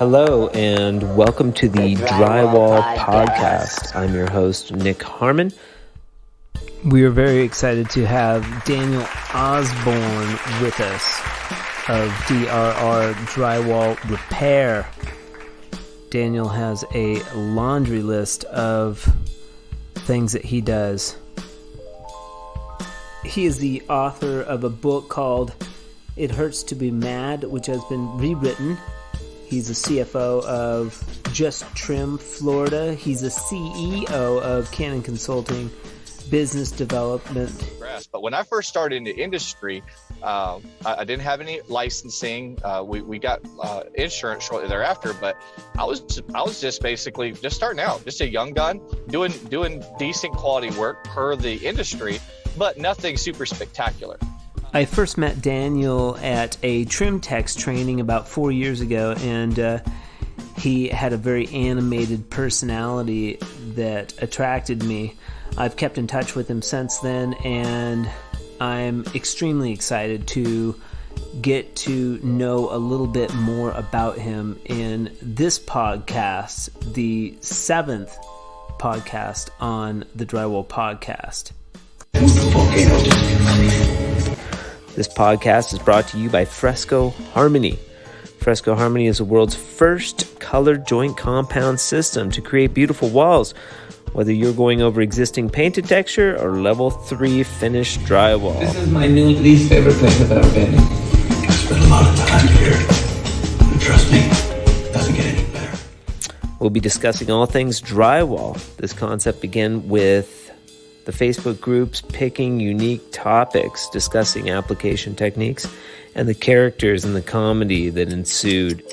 Hello and welcome to the Drywall Podcast. I'm your host, Nick Harmon. We are very excited to have Daniel Osborne with us of DRR Drywall Repair. Daniel has a laundry list of things that he does. He is the author of a book called It Hurts to Be Mad, which has been rewritten. He's a CFO of Just Trim Florida. He's a CEO of Cannon Consulting Business Development. But when I first started in the industry, I didn't have any licensing. We got insurance shortly thereafter, but I was just basically just starting out, just a young gun, doing decent quality work per the industry, but nothing super spectacular. I first met Daniel at a Trim Techs training about 4 years ago, and he had a very animated personality that attracted me. I've kept in touch with him since then, and I'm extremely excited to get to know a little bit more about him in this podcast, the 7th podcast on the Drywall Podcast. This podcast is brought to you by Fresco Harmony. Fresco Harmony is the world's first color joint compound system to create beautiful walls, whether you're going over existing painted texture or level 3 finished drywall. This is my new least favorite place I've ever been. I spent a lot of time here, and trust me, it doesn't get any better. We'll be discussing all things drywall. This concept began with the Facebook groups picking unique topics, discussing application techniques, and the characters and the comedy that ensued.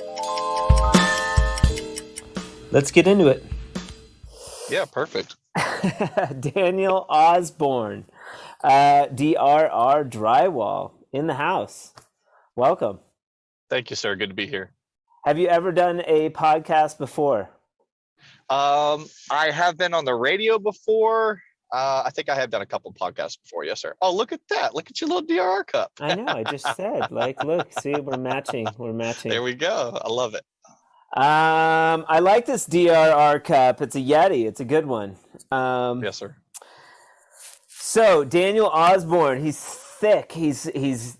Let's get into it. Yeah, perfect. Daniel Osborne, DRR Drywall, in the house. Welcome. Thank you, sir. Good to be here. Have you ever done a podcast before? I have been on the radio before. I think I have done a couple podcasts before. Yes, sir. Oh, look at that. Look at your little DRR cup. I know. I just said, look, see, we're matching. There we go. I love it. I like this DRR cup. It's a Yeti. It's a good one. Yes, sir. So Daniel Osborne, he's thick.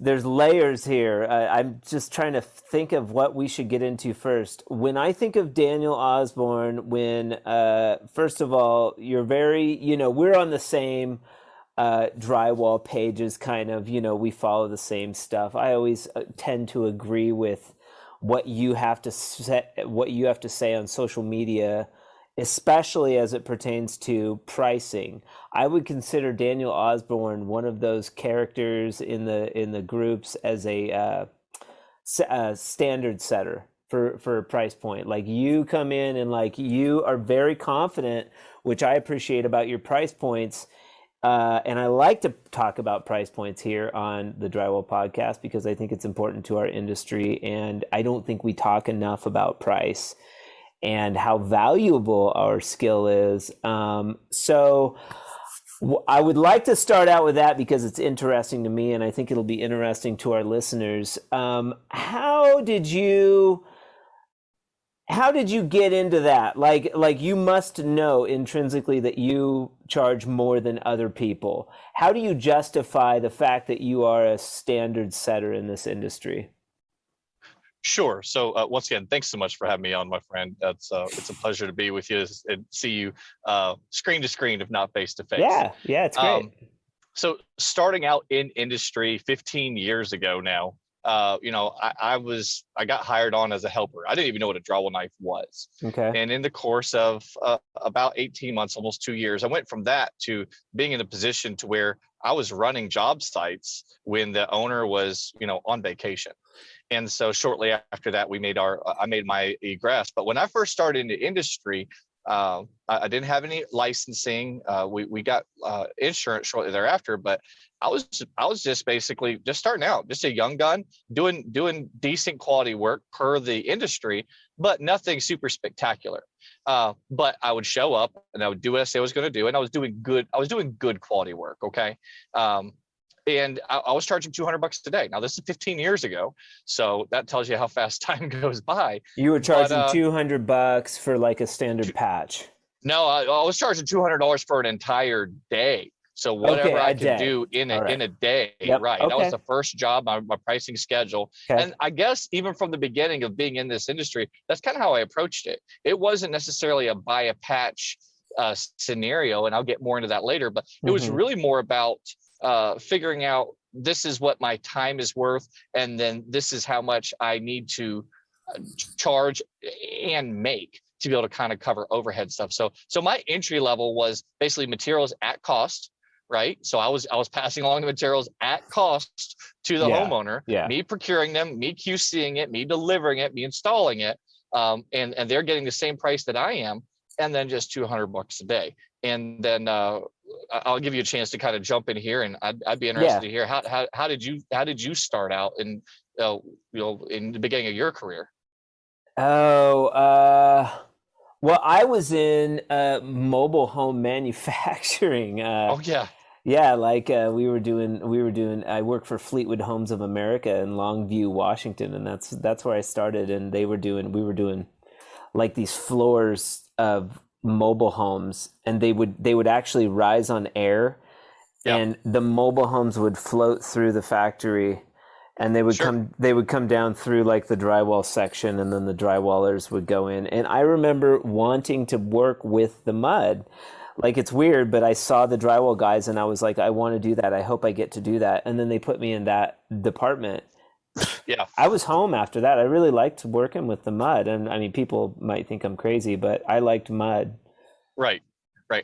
There's layers here. I'm just trying to think of what we should get into first. When I think of Daniel Osborne, first of all, you're very, we're on the same drywall pages, kind of, we follow the same stuff. I always tend to agree with what you have to say on social media, especially as it pertains to pricing. I would consider Daniel Osborne one of those characters in the groups as a standard setter for a price point. Like, you come in and you are very confident, which I appreciate about your price points. And I like to talk about price points here on the Drywall Podcast because I think it's important to our industry, and I don't think we talk enough about price and how valuable our skill is. So I would like to start out with that because it's interesting to me, and I think it'll be interesting to our listeners. How did you get into that? Like you must know intrinsically that you charge more than other people. How do you justify the fact that you are a standard setter in this industry? Sure. So once again, thanks so much for having me on, my friend. It's a pleasure to be with you and see you screen to screen, if not face to face. Yeah, it's great. So starting out in industry 15 years ago now, I got hired on as a helper. I didn't even know what a drywall knife was. Okay. And in the course of about 18 months, almost 2 years, I went from that to being in a position to where I was running job sites when the owner was, on vacation. And so shortly after that, I made my egress. But when I first started in the industry, I didn't have any licensing. We got insurance shortly thereafter, but I was just basically just starting out, just a young gun, doing decent quality work per the industry, but nothing super spectacular. But I would show up and I would do what I said I was going to do, and I was doing good quality work. Okay. and I was charging $200 a day. Now this is 15 years ago, so that tells you how fast time goes by. You were charging But, $200 for like a standard patch. no, I was charging $200 for an entire day. So whatever Okay, I a could day. do in All right. a day, Yep, right? That was okay. the first job, my pricing schedule. Okay. And I guess even from the beginning of being in this industry, that's kind of how I approached it. It wasn't necessarily a buy a patch scenario, and I'll get more into that later, but it was really more about figuring out, this is what my time is worth, and then this is how much I need to charge and make to be able to kind of cover overhead stuff. So my entry level was basically materials at cost, right? So I was passing along the materials at cost to the homeowner, me procuring them, me QCing it, me delivering it, me installing it, and they're getting the same price that I am, and then just $200 a day. And then I'll give you a chance to kind of jump in here, and I'd be interested to hear how did you start out in in the beginning of your career? Well, I was in mobile home manufacturing. Yeah, like we were doing. I worked for Fleetwood Homes of America in Longview, Washington, and that's where I started. And we were doing like these floors of mobile homes, and they would actually rise on air, and the mobile homes would float through the factory. And they would come down through like the drywall section, and then the drywallers would go in. And I remember wanting to work with the mud. Like, it's weird, but I saw the drywall guys and I was like, I want to do that. I hope I get to do that. And then they put me in that department. Yeah. I was home after that. I really liked working with the mud. And I mean, people might think I'm crazy, but I liked mud. Right.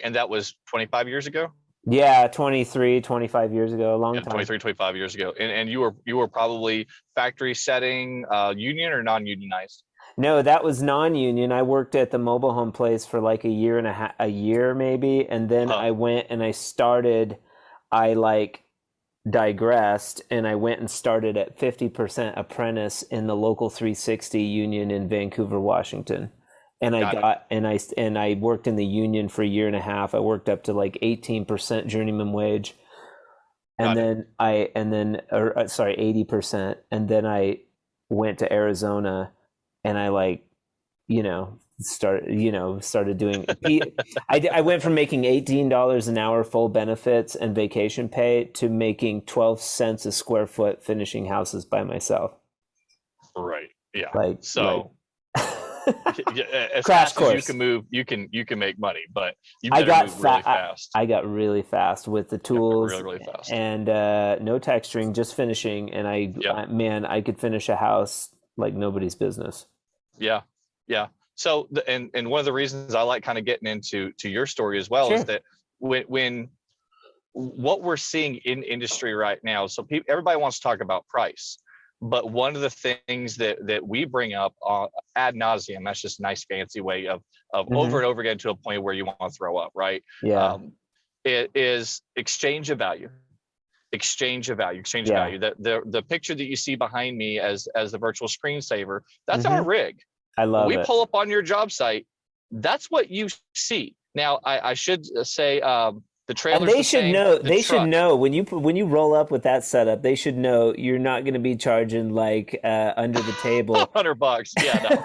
And that was 25 years ago? Yeah, 23, 25 years ago, a long time. 23, 25 years ago. And you were probably factory setting, union or non-unionized? No, that was non-union. I worked at the mobile home place for like a year maybe. And then I went and I digressed, and I went and started at 50% apprentice in the local 360 union in Vancouver, Washington. And I worked in the union for a year and a half. I worked up to like 18% journeyman wage. And then 80%. And then I went to Arizona, and I started doing, I went from making $18 an hour full benefits and vacation pay to making 12 cents a square foot finishing houses by myself. Right. Yeah. As crash fast course. as you can move, you can make money, but you better move really fast. I got really fast with the tools, really fast, and no texturing, just finishing. And I could finish a house like nobody's business. Yeah. So and one of the reasons I like kind of getting into your story as well is that when what we're seeing in industry right now. So everybody wants to talk about price. But one of the things that we bring up ad nauseum, that's just a nice fancy way of over and over again to a point where you want to throw up, right? Yeah. It is exchange of value. The picture that you see behind me as the virtual screensaver, that's our rig. I love it. We pull up on your job site, that's what you see. Now, I should say, the trailer. And they should know. They should know when you roll up with that setup. They should know you're not going to be charging like under the table $100. Yeah,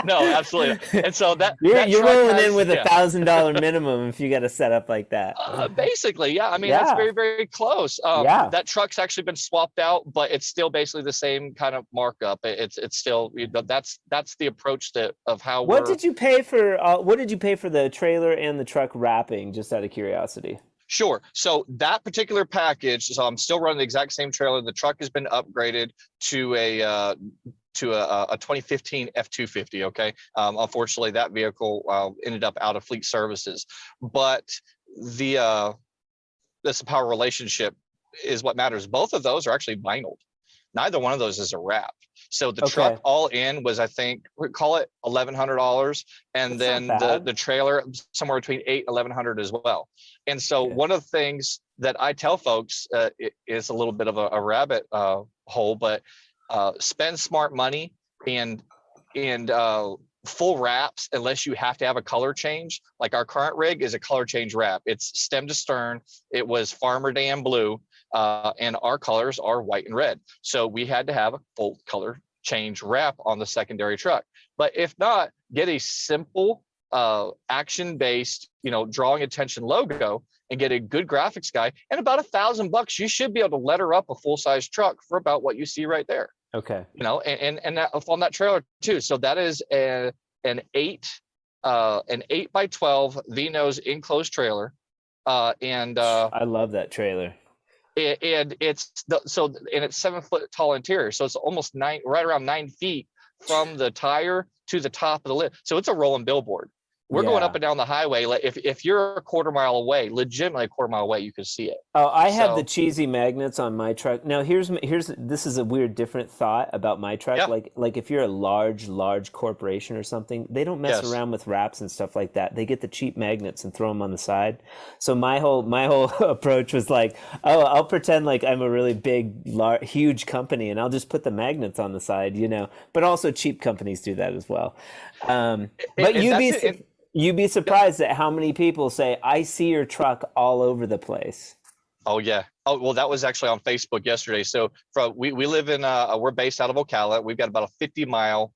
no, no, absolutely. And so you're rolling in with $1,000 minimum if you got a setup like that. Basically, yeah. I mean, that's very, very close. That truck's actually been swapped out, but it's still basically the same kind of markup. It's still that's the approach of how. What did you pay for the trailer and the truck wrapping? Just out of curiosity. Sure. So that particular package, so I'm still running the exact same trailer. The truck has been upgraded to a 2015 F-250. Okay. Unfortunately, that vehicle ended up out of fleet services, but the power relationship is what matters. Both of those are actually vinyl. Neither one of those is a wrap. So the truck all in was, I think, call it $1,100, and then the trailer somewhere between $800 and $1,100 as well. And so one of the things that I tell folks is a little bit of a rabbit hole, but spend smart money and full wraps unless you have to have a color change. Like our current rig is a color change wrap. It's stem to stern. It was Farmer Dan blue, and our colors are white and red. So we had to have a full color change wrap on the secondary truck. But if not, get a simple action-based, drawing attention logo and get a good graphics guy, and about $1,000, you should be able to letter up a full-size truck for about what you see right there. Okay. And that, on that trailer too. So that is an 8x12 V-nose enclosed trailer. I love that trailer. And it's 7 foot tall interior. So it's almost right around 9 feet from the tire to the top of the lid. So it's a rolling billboard. We're going up and down the highway. Like if you're a quarter mile away, legitimately a quarter mile away, you can see it. Oh, I have the cheesy magnets on my truck. Now here's this is a weird different thought about my truck. Yeah. Like if you're a large corporation or something, they don't mess around with wraps and stuff like that. They get the cheap magnets and throw them on the side. So my whole approach was like, oh, I'll pretend like I'm a really big, huge company and I'll just put the magnets on the side, But also cheap companies do that as well. But you'd be surprised at how many people say, I see your truck all over the place. Oh, yeah. Oh, well, that was actually on Facebook yesterday. So we live in, we're based out of Ocala. We've got about a 50-mile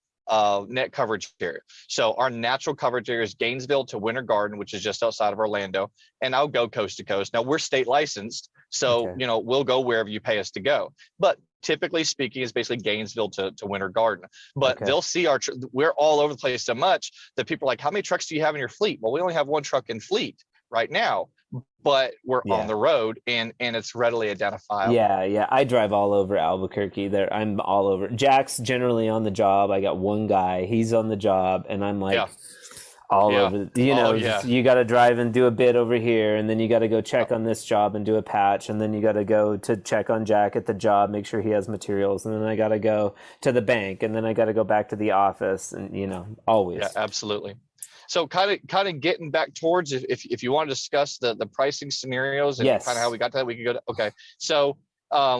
net coverage area. So our natural coverage area is Gainesville to Winter Garden, which is just outside of Orlando. And I'll go coast to coast. Now, we're state licensed. So, we'll go wherever you pay us to go. But typically speaking, it's basically Gainesville to Winter Garden. But they'll see we're all over the place so much that people are like, how many trucks do you have in your fleet? Well, we only have one truck in fleet right now, but we're on the road and it's readily identifiable. Yeah. I drive all over Albuquerque. I'm all over. Jack's generally on the job. I got one guy. He's on the job, and I'm like all over. You got to drive and do a bit over here, and then you got to go check on this job and do a patch, and then you got to go to check on Jack at the job, make sure he has materials, and then I got to go to the bank, and then I got to go back to the office, and always. Yeah, absolutely. So kind of getting back towards, if you want to discuss the pricing scenarios and kind of how we got to that, we could go to, okay. So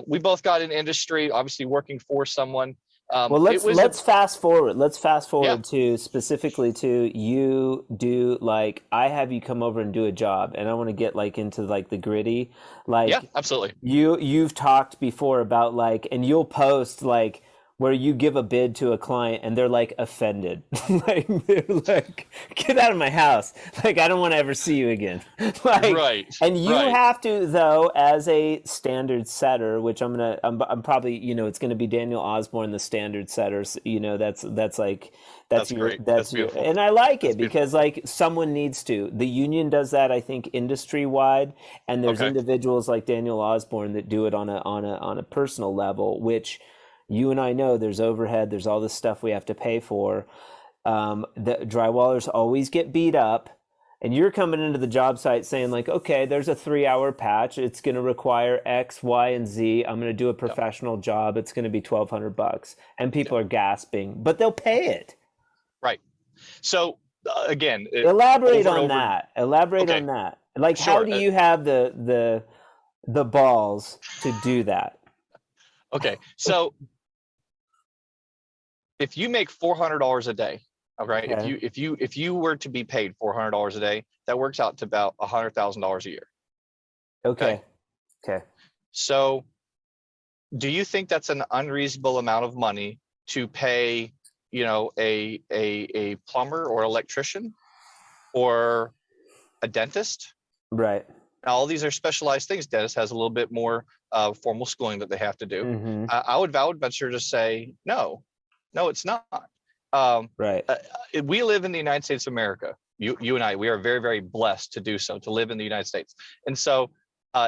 we both got in industry, obviously working for someone. Well, let's fast forward. Let's fast forward to specifically to you do like, I have you come over and do a job, and I want to get like into like the gritty. Like, yeah, absolutely. You've talked before about like, and you'll post like where you give a bid to a client and they're like offended. Like they're like, get out of my house. Like, I don't want to ever see you again. Like, right. And you have to, though, as a standard setter, which I'm probably, it's going to be Daniel Osborne, the standard setters, that's your, and I like it because like someone needs to. The union does that, I think, industry wide, and there's individuals like Daniel Osborne that do it on a personal level, which you and I know there's overhead, there's all this stuff we have to pay for. The drywallers always get beat up, and you're coming into the job site saying like, okay, there's a 3-hour patch. It's going to require X, Y, and Z. I'm going to do a professional job. It's going to be $1,200, and people are gasping, but they'll pay it. Right. So again, elaborate on that. Like, how do you have the balls to do that? Okay, so if you make $400 a day, all right, if you were to be paid $400 a day, that works out to about $100,000 a year. Okay. So, do you think that's an unreasonable amount of money to pay, a plumber or electrician or a dentist? Right. Now, all these are specialized things. Dentist has a little bit more formal schooling that they have to do. Mm-hmm. I would venture to say no, it's not. Right. We live in the United States of America. You and I, we are very, very blessed to do so, to live in the United States. And so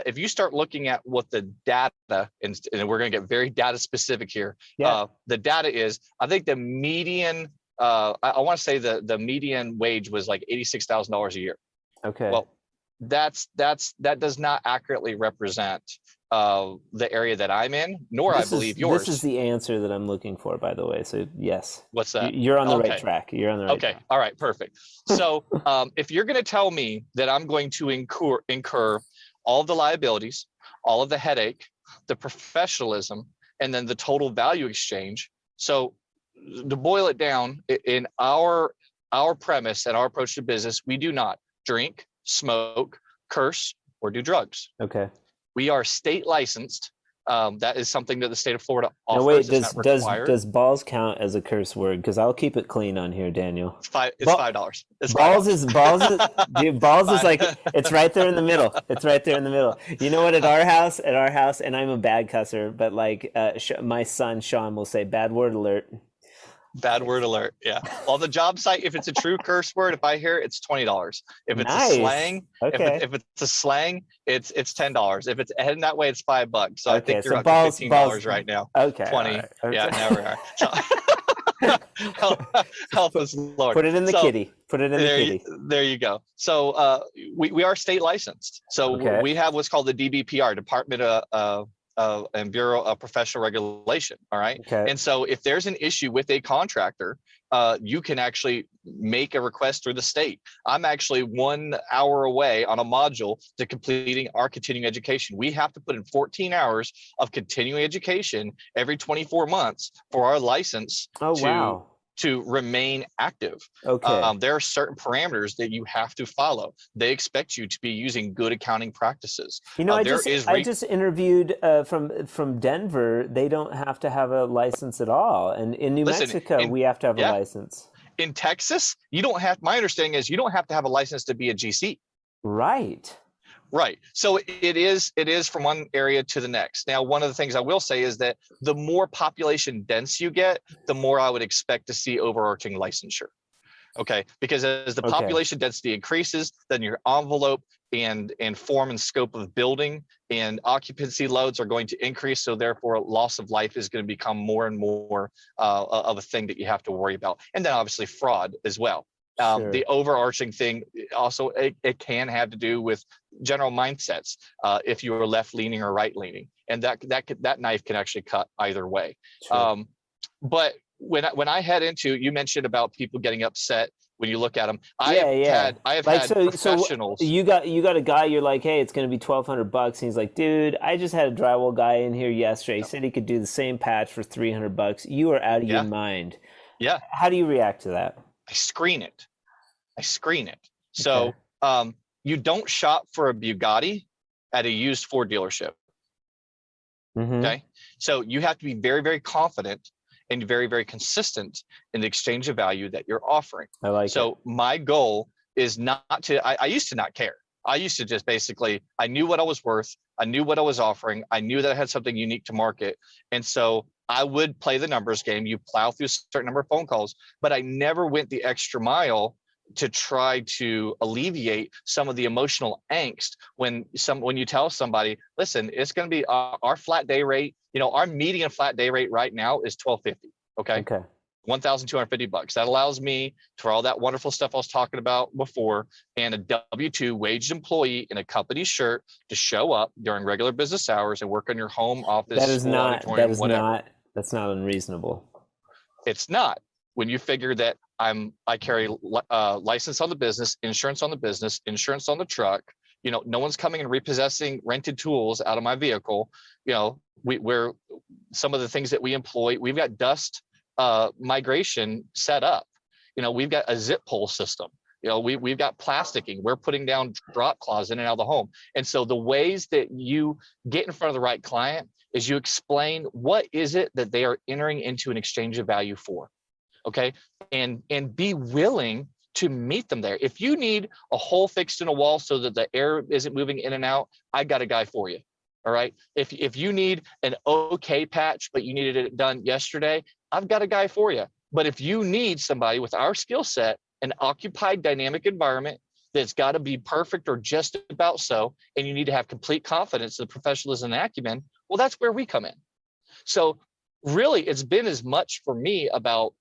if you start looking at what the data, and we're going to get very data specific here. The data is, I think the median, I want to say the median wage was like $86,000 a year. Okay. Well, that does not accurately represent the area that I'm in, nor I believe yours. This is the answer that I'm looking for, by the way. So yes. What's that? You're on the right track. You're on the right track. All right. Perfect. So if you're going to tell me that I'm going to incur all of the liabilities, all of the headache, the professionalism, and then the total value exchange. So to boil it down, in our premise and our approach to business, we do not drink, smoke, curse, or do drugs. Okay. We are state licensed. That is something that the state of Florida offers. No, wait, It's not required. does balls count as a curse word? Because I'll keep it clean on here, Daniel. It's $5. It's balls $5. is dude, balls is like, it's right there in the middle. It's right there in the middle. You know what, at our house, and I'm a bad cusser, but like my son Sean will say bad word alert. Bad word alert. Yeah. On the job site, if it's a true curse word, if I hear it, it's $20. If it's a slang, okay. if it's a slang, it's $10. If it's heading that way, it's $5. So okay, I think you're so up balls, to $15 right now. Okay. 20. Right, okay. Yeah, now we are. So, help us, Lord. Put it in the kitty. Put it in the kitty. There you go. So we are state licensed. So we have what's called the DBPR, Department and Bureau of Professional Regulation. All right. Okay. And so if there's an issue with a contractor, you can actually make a request through the state. I'm actually 1 hour away on a module to completing our continuing education. We have to put in 14 hours of continuing education every 24 months for our license to remain active. Okay. There are certain parameters that you have to follow. They expect you to be using good accounting practices. You know, I just interviewed from Denver. They don't have to have a license at all, and in New Mexico, we have to have a license. In Texas, you don't have. My understanding is you don't have to have a license to be a GC. Right. Right. So it is from one area to the next. Now, one of the things I will say is that the more population dense you get, the more I would expect to see overarching licensure. Okay. Because as the population density increases, then your envelope and form and scope of building and occupancy loads are going to increase. So therefore, loss of life is going to become more and more of a thing that you have to worry about. And then obviously fraud as well. Sure. The overarching thing also, it can have to do with general mindsets. If you are left leaning or right leaning, and that knife can actually cut either way. Sure. But when I head into, you mentioned about people getting upset when you look at them. I have had professionals. So you got a guy. You're like, hey, it's going to be $1,200, and he's like, dude, I just had a drywall guy in here yesterday. He said he could do the same patch for $300. You are out of your mind. Yeah. How do you react to that? I screen it. So you don't shop for a Bugatti at a used Ford dealership. Mm-hmm. Okay. So you have to be very, very confident and very, very consistent in the exchange of value that you're offering. I like so my goal is not to, I used to not care. I used to just basically, I knew what I was worth. I knew what I was offering. I knew that I had something unique to market. And so I would play the numbers game. You plow through a certain number of phone calls, but I never went the extra mile to try to alleviate some of the emotional angst when you tell somebody, listen, it's going to be our flat day rate. You know, our median flat day rate right now is $1,250. Okay. $1,250. That allows me for all that wonderful stuff I was talking about before, and a W-2 waged employee in a company shirt to show up during regular business hours and work on your home office. That's not unreasonable. It's not. When you figure that I carry license on the business, insurance on the business, insurance on the truck, you know, no one's coming and repossessing rented tools out of my vehicle. You know, we're some of the things that we employ, we've got dust migration set up. You know, we've got a zip pull system. You know, we've got plasticking. We're putting down drop cloths in and out of the home. And so the ways that you get in front of the right client is you explain what is it that they are entering into an exchange of value for. Okay. And be willing to meet them there. If you need a hole fixed in a wall so that the air isn't moving in and out, I got a guy for you. All right. If you need an okay patch, but you needed it done yesterday, I've got a guy for you. But if you need somebody with our skill set, an occupied dynamic environment that's got to be perfect or just about so, and you need to have complete confidence in the professionalism and acumen, well, that's where we come in. So really, it's been as much for me about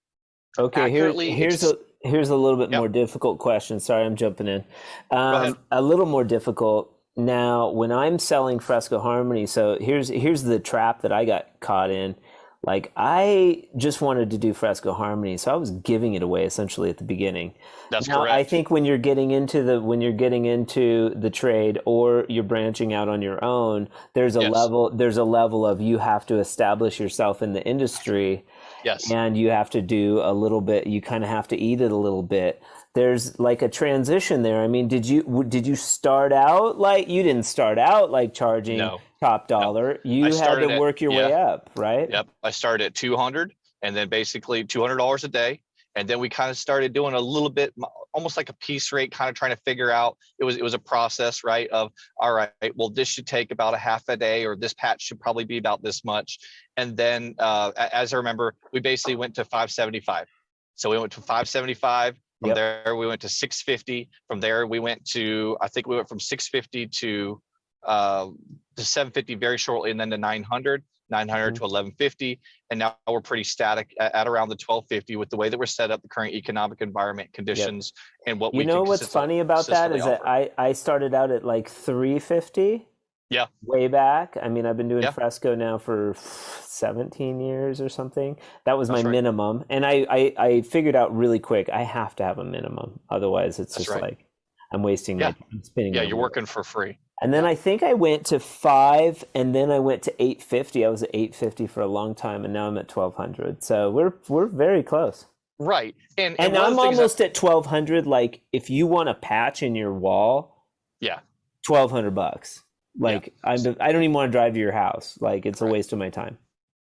here's a little bit more difficult question. Sorry, I'm jumping in. A little more difficult. Now, when I'm selling Fresco Harmony, so here's the trap that I got caught in. Like, I just wanted to do Fresco Harmony, so I was giving it away essentially at the beginning. That's now, correct. I think when you're getting into the trade or you're branching out on your own, there's a level of you have to establish yourself in the industry. Yes. and you have to do a little bit. You kind of have to eat it a little bit. There's like a transition there. I mean, did you start out like you didn't start out like charging No. top dollar? You I had started to at- work your way up, right? Yep. I started at 200 and then basically $200 a day. And then we kind of started doing a little bit, almost like a piece rate, kind of trying to figure out, it was a process, right? Of, all right, well, this should take about a half a day, or this patch should probably be about this much. And then as I remember, we basically went to 575. So we went to 575. From there, we went to 650. From there, we went to, I think we went from 650 to 750 very shortly, and then to 900 to 1150. And now we're pretty static at around the 1250 with the way that we're set up, the current economic environment conditions, and what we You know can what's funny about that is that I started out at like 350. Yeah. Way back. I mean, I've been doing Yeah. fresco now for 17 years or something. That was my That's right. minimum. And I figured out really quick, I have to have a minimum. Otherwise, it's That's just right. like I'm wasting Yeah. I'm spinning. Yeah, my you're wheels. working for free. And then I think I went to 5, and then I went to 850. I was at 850 for a long time, and now I'm at 1200. So we're very close. Right. And And one of I'm the things almost at 1200. Like if you want a patch in your wall, yeah. $1,200. Like I don't even want to drive to your house. Like it's a waste of my time.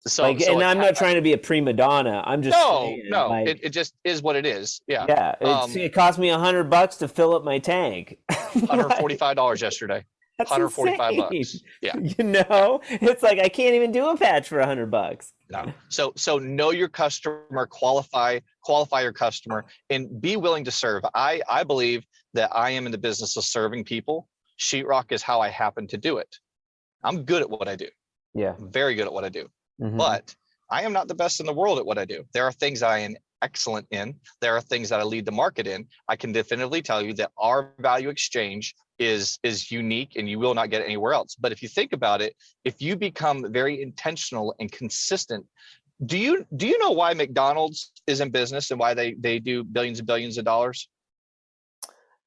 So, Like, and I'm not trying to be a prima donna. I'm just saying, no. like, It just is what it is. Yeah. yeah. It cost me $100 to fill up my tank. $145 yesterday. That's $145. insane. Yeah. You know, it's like I can't even do a patch for $100. No. So know your customer, qualify your customer, and be willing to serve. I believe that I am in the business of serving people. Sheetrock is how I happen to do it. I'm good at what I do. Yeah. I'm very good at what I do. Mhm. But I am not the best in the world at what I do. There are things I am excellent in. There are things that I lead the market in. I can definitively tell you that our value exchange is unique, and you will not get it anywhere else. But if you think about it, if you become very intentional and consistent, do you know why McDonald's is in business and why they do billions and billions of dollars?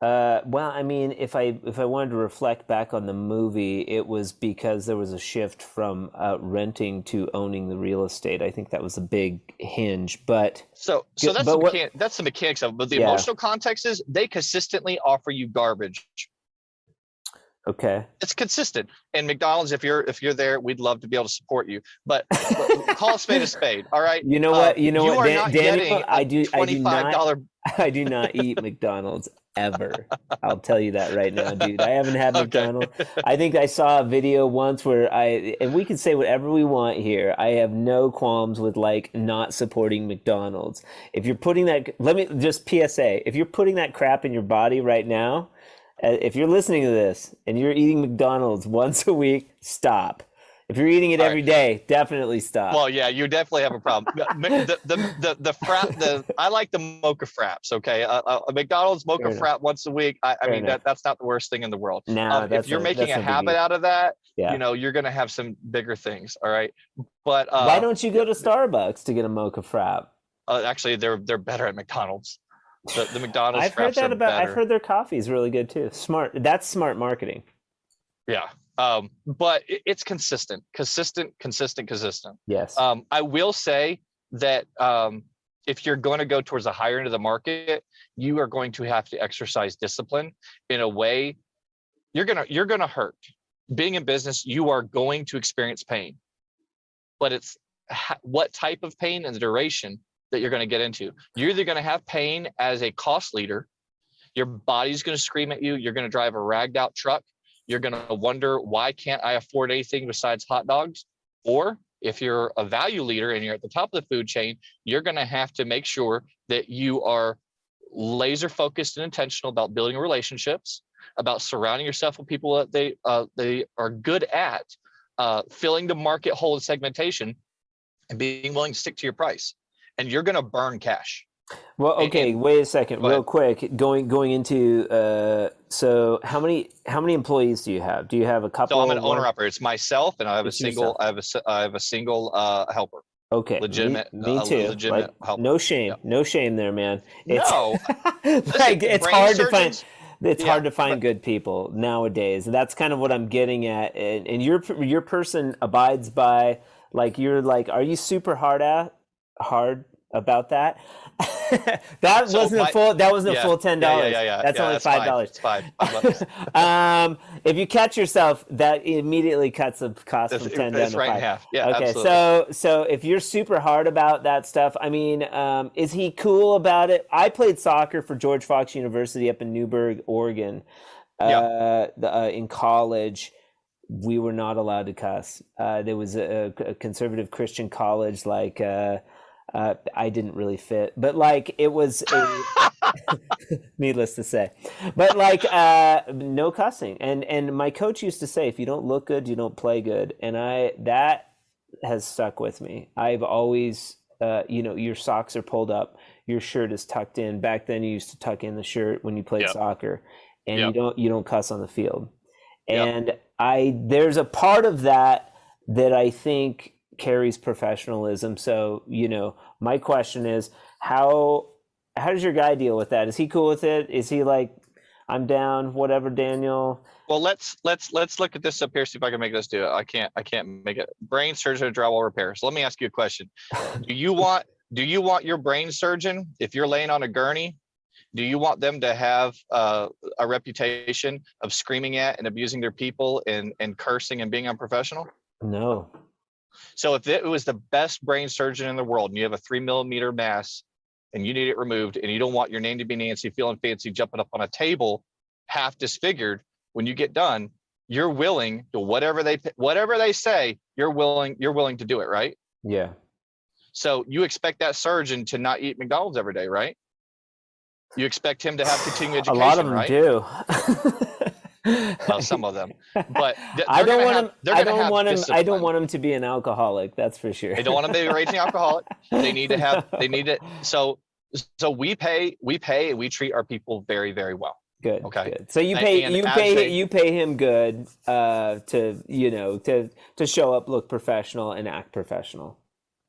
Well, I mean, if I wanted to reflect back on the movie, it was because there was a shift from renting to owning the real estate. I think that was a big hinge. But so that's that's the mechanics of it. But the emotional context is they consistently offer you garbage. Okay. It's consistent. And McDonald's, if you're there, we'd love to be able to support you. But call a spade a spade. All right. You know what? You know you what, are not Daniel? getting I do $25. I do not eat McDonald's ever. I'll tell you that right now, dude. I haven't had McDonald's. I think I saw a video once where and we can say whatever we want here. I have no qualms with like not supporting McDonald's. If you're putting that, let me just PSA, if you're putting that crap in your body right now, if you're listening to this and you're eating McDonald's once a week, stop. If you're eating it every day, definitely stop. Well, yeah, you definitely have a problem. The frap, I like the mocha fraps. Okay, a McDonald's mocha frap once a week. I mean that's not the worst thing in the world. No, if you're making a habit out of that, yeah. you know you're going to have some bigger things. All right, but why don't you go to Starbucks to get a mocha frap? Actually, they're better at McDonald's. The McDonald's. I've heard that about. I've heard their coffee is really good too. Smart. That's smart marketing. Yeah. But it's consistent. Yes. I will say that if you're going to go towards the higher end of the market, you are going to have to exercise discipline in a way. You're gonna hurt. Being in business, you are going to experience pain, but it's what type of pain and the duration that you're going to get into. You're either going to have pain as a cost leader. Your body's going to scream at you. You're going to drive a ragged out truck. You're going to wonder, why can't I afford anything besides hot dogs? Or if you're a value leader and you're at the top of the food chain, you're going to have to make sure that you are laser focused and intentional about building relationships, about surrounding yourself with people that they are good at, filling the market hole in segmentation, and being willing to stick to your price. And you're going to burn cash. Well, okay, wait a second, real quick. Going into so how many employees do you have? Do you have a couple? So I'm an owner operator. It's myself, and I have a single. I have a single helper. Okay, legitimate. Me too. Legitimate helper. No shame, no shame there, man. It's, no, like it's hard to find. It's hard to find but good people nowadays. That's kind of what I'm getting at. And your person abides by, like, you're like, are you super hard hard about that. That So wasn't a full $10. Yeah. That's only $5. It's $5. If you catch yourself, that immediately cuts the cost from 10 down It's to right 5. in half. Yeah, okay, absolutely. so if you're super hard about that stuff, I mean, is he cool about it? I played soccer for George Fox University up in Newberg, Oregon, in college. We were not allowed to cuss. There was a conservative Christian college, like I didn't really fit, but like it was needless to say, but like no cussing. And my coach used to say, if you don't look good, you don't play good. And that has stuck with me. I've always, your socks are pulled up, your shirt is tucked in. Back then you used to tuck in the shirt when you played soccer, and you don't cuss on the field. And there's a part of that I think carries professionalism. So, my question is, how does your guy deal with that? Is he cool with it? Is he like, I'm down, whatever, Daniel? Well, let's look at this up here. See if I can make this do it. I can't make it. Brain surgeon or drywall repair. So let me ask you a question. Do you want your brain surgeon, if you're laying on a gurney, do you want them to have a reputation of screaming at and abusing their people and cursing and being unprofessional? No. So if it was the best brain surgeon in the world and you have a 3mm mass and you need it removed and you don't want your name to be Nancy feeling fancy jumping up on a table half disfigured, when you get done, you're willing to whatever they say, you're willing to do it, right? Yeah. So you expect that surgeon to not eat McDonald's every day, right? You expect him to have continuing education, a lot of them right? do. Well, some of them, but I don't want him to be an alcoholic. That's for sure. They don't want him to be a raging alcoholic. They need it. So we pay, we treat our people very, very well. Good. Okay. Good. So you pay him good, to show up, look professional, and act professional.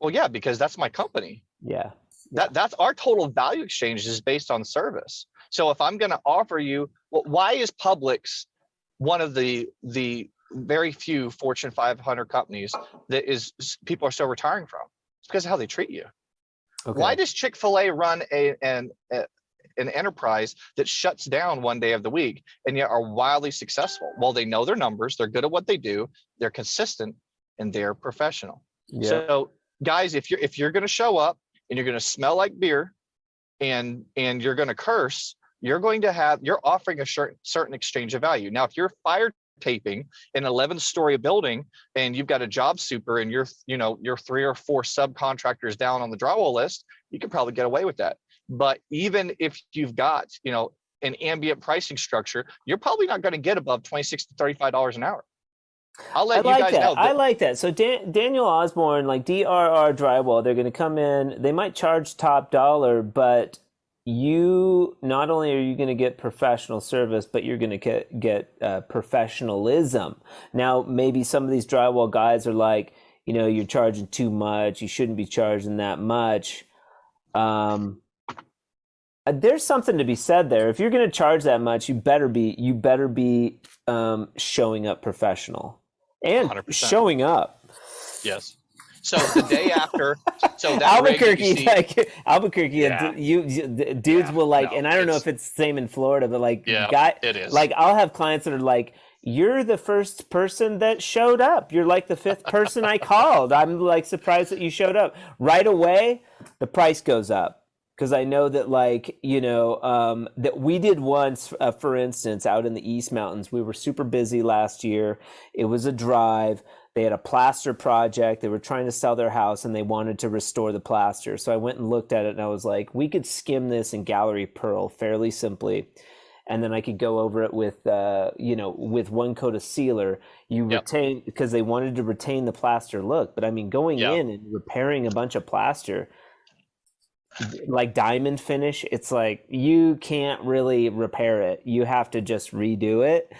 Well, yeah, because that's my company. Yeah. That's our total value exchange is based on service. So if I'm going to offer you, well, why is Publix one of the very few Fortune 500 companies that people are still retiring from? It's because of how they treat you. Okay. Why does Chick-fil-A run an enterprise that shuts down one day of the week and yet are wildly successful? Well, they know their numbers, they're good at what they do, they're consistent, and they're professional. Yeah. So guys, if you're going to show up and you're going to smell like beer and you're going to curse, you're offering a certain exchange of value. Now, if you're fire taping an 11-story building and you've got a job super and you're 3 or 4 subcontractors down on the drywall list, you could probably get away with that. But even if you've got, an ambient pricing structure, you're probably not going to get above $26 to $35 an hour. I'll let you guys know. I like that. So Daniel Osborne, like DRR Drywall, they're going to come in. They might charge top dollar, but you not only are you going to get professional service, but you're going to get professionalism. Now, maybe some of these drywall guys are like, you're charging too much. You shouldn't be charging that much. There's something to be said there. If you're going to charge that much, you better be showing up professional and 100%. Showing up. Yes. So the day after, that Albuquerque, dudes will like, and I don't know if it's the same in Florida, but like, it is. Like, I'll have clients that are like, "You're the first person that showed up. You're like the 5th person I called. I'm like surprised that you showed up." Right away, the price goes up. Because I know that, that we did once, for instance, out in the East Mountains. We were super busy last year. It was a drive. They had a plaster project. They were trying to sell their house, and they wanted to restore the plaster. So I went and looked at it, and I was like, we could skim this in Gallery Pearl fairly simply. And then I could go over it with, with one coat of sealer. You retain, because they wanted to retain the plaster look. But I mean, going in and repairing a bunch of plaster, like diamond finish, it's like you can't really repair it. You have to just redo it.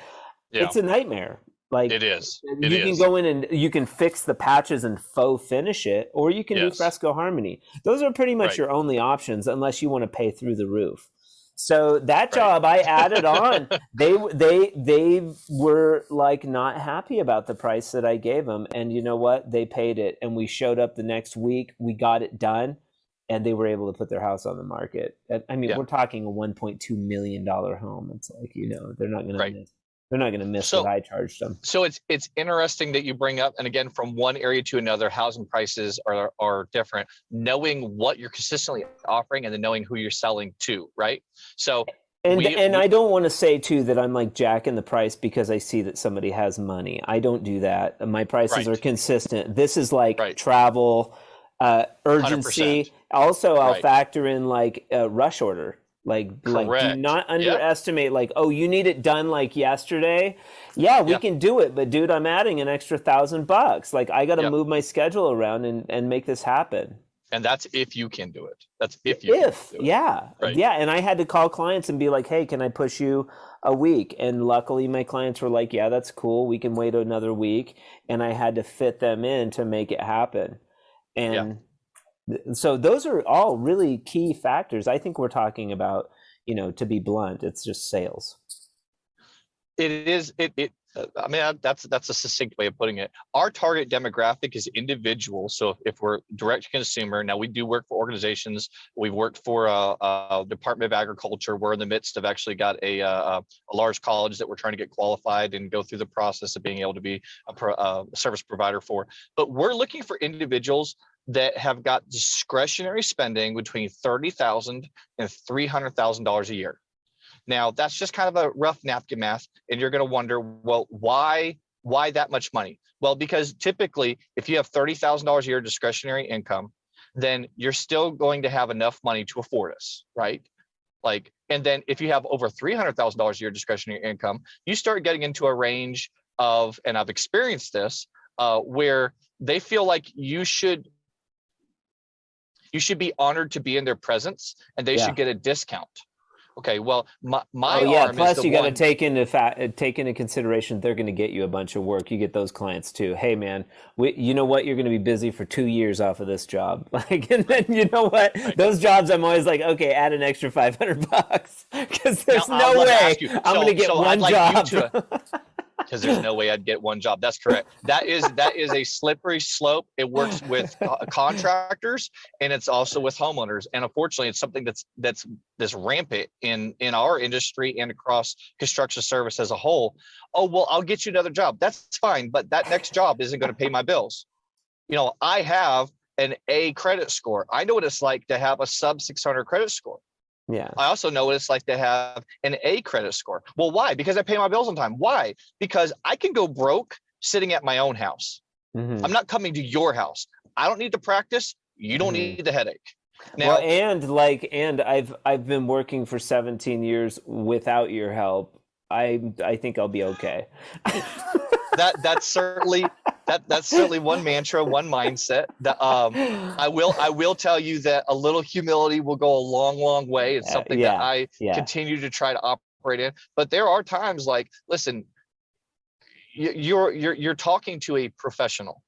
It's a nightmare. Like it is. You can go in and you can fix the patches and faux finish it, or you can do fresco harmony. Those are pretty much your only options unless you want to pay through the roof. So that job I added on, they were like not happy about the price that I gave them. And you know what? They paid it. And we showed up the next week. We got it done. And they were able to put their house on the market. I mean, we're talking a $1.2 million home. It's like, they're not going to miss. They're not going to miss what I charged them. So it's interesting that you bring up, and again, from one area to another, housing prices are different. Knowing what you're consistently offering, and then knowing who you're selling to, right? So, and I don't want to say too that I'm like jacking the price because I see that somebody has money. I don't do that. My prices are consistent. This is like travel, urgency. 100%. Also, I'll factor in like a rush order. Like do not underestimate like, oh, you need it done like yesterday. Yeah, we can do it, but dude, I'm adding an extra $1,000. Like I got to move my schedule around and make this happen. And that's if you can do it. That's if you can do it. Yeah. And I had to call clients and be like, hey, can I push you a week? And luckily my clients were like, yeah, that's cool. We can wait another week. And I had to fit them in to make it happen. And so those are all really key factors. I think we're talking about, to be blunt, it's just sales. It is. I mean, that's a succinct way of putting it. Our target demographic is individuals. So if we're direct to consumer, now we do work for organizations. We've worked for a Department of Agriculture. We're in the midst of actually got a large college that we're trying to get qualified and go through the process of being able to be a service provider for. But we're looking for individuals that have got discretionary spending between $30,000 and $300,000 a year. Now, that's just kind of a rough napkin math, and you're going to wonder, well, why that much money? Well, because typically, if you have $30,000 a year discretionary income, then you're still going to have enough money to afford us, right? Like, and then if you have over $300,000 a year discretionary income, you start getting into a range of, and I've experienced this, where they feel like you should be honored to be in their presence, and they should get a discount. Okay, well, my arm plus is you got to take into consideration they're going to get you a bunch of work. You get those clients too. Hey man, you know what? You're going to be busy for 2 years off of this job. Like, and then you know what? Those jobs, I'm always like, okay, add an extra $500 because there's no way I'm going to get one job. Because there's no way I'd get one job. That's correct. That is a slippery slope. It works with contractors, and it's also with homeowners. And unfortunately, it's something that's rampant in our industry and across construction service as a whole. Oh, well, I'll get you another job. That's fine, but that next job isn't going to pay my bills. I have an A credit score. I know what it's like to have a sub 600 credit score. Yeah. I also know what it's like to have an A credit score. Well, why? Because I pay my bills on time. Why? Because I can go broke sitting at my own house. Mm-hmm. I'm not coming to your house. I don't need to practice. You don't need the headache. Now, and I've been working for 17 years without your help. I think I'll be okay. That's certainly one mantra, one mindset. That I will tell you that a little humility will go a long way. It's something that I continue to try to operate in. But there are times like, listen, you're talking to a professional.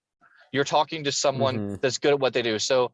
You're talking to someone that's good at what they do. So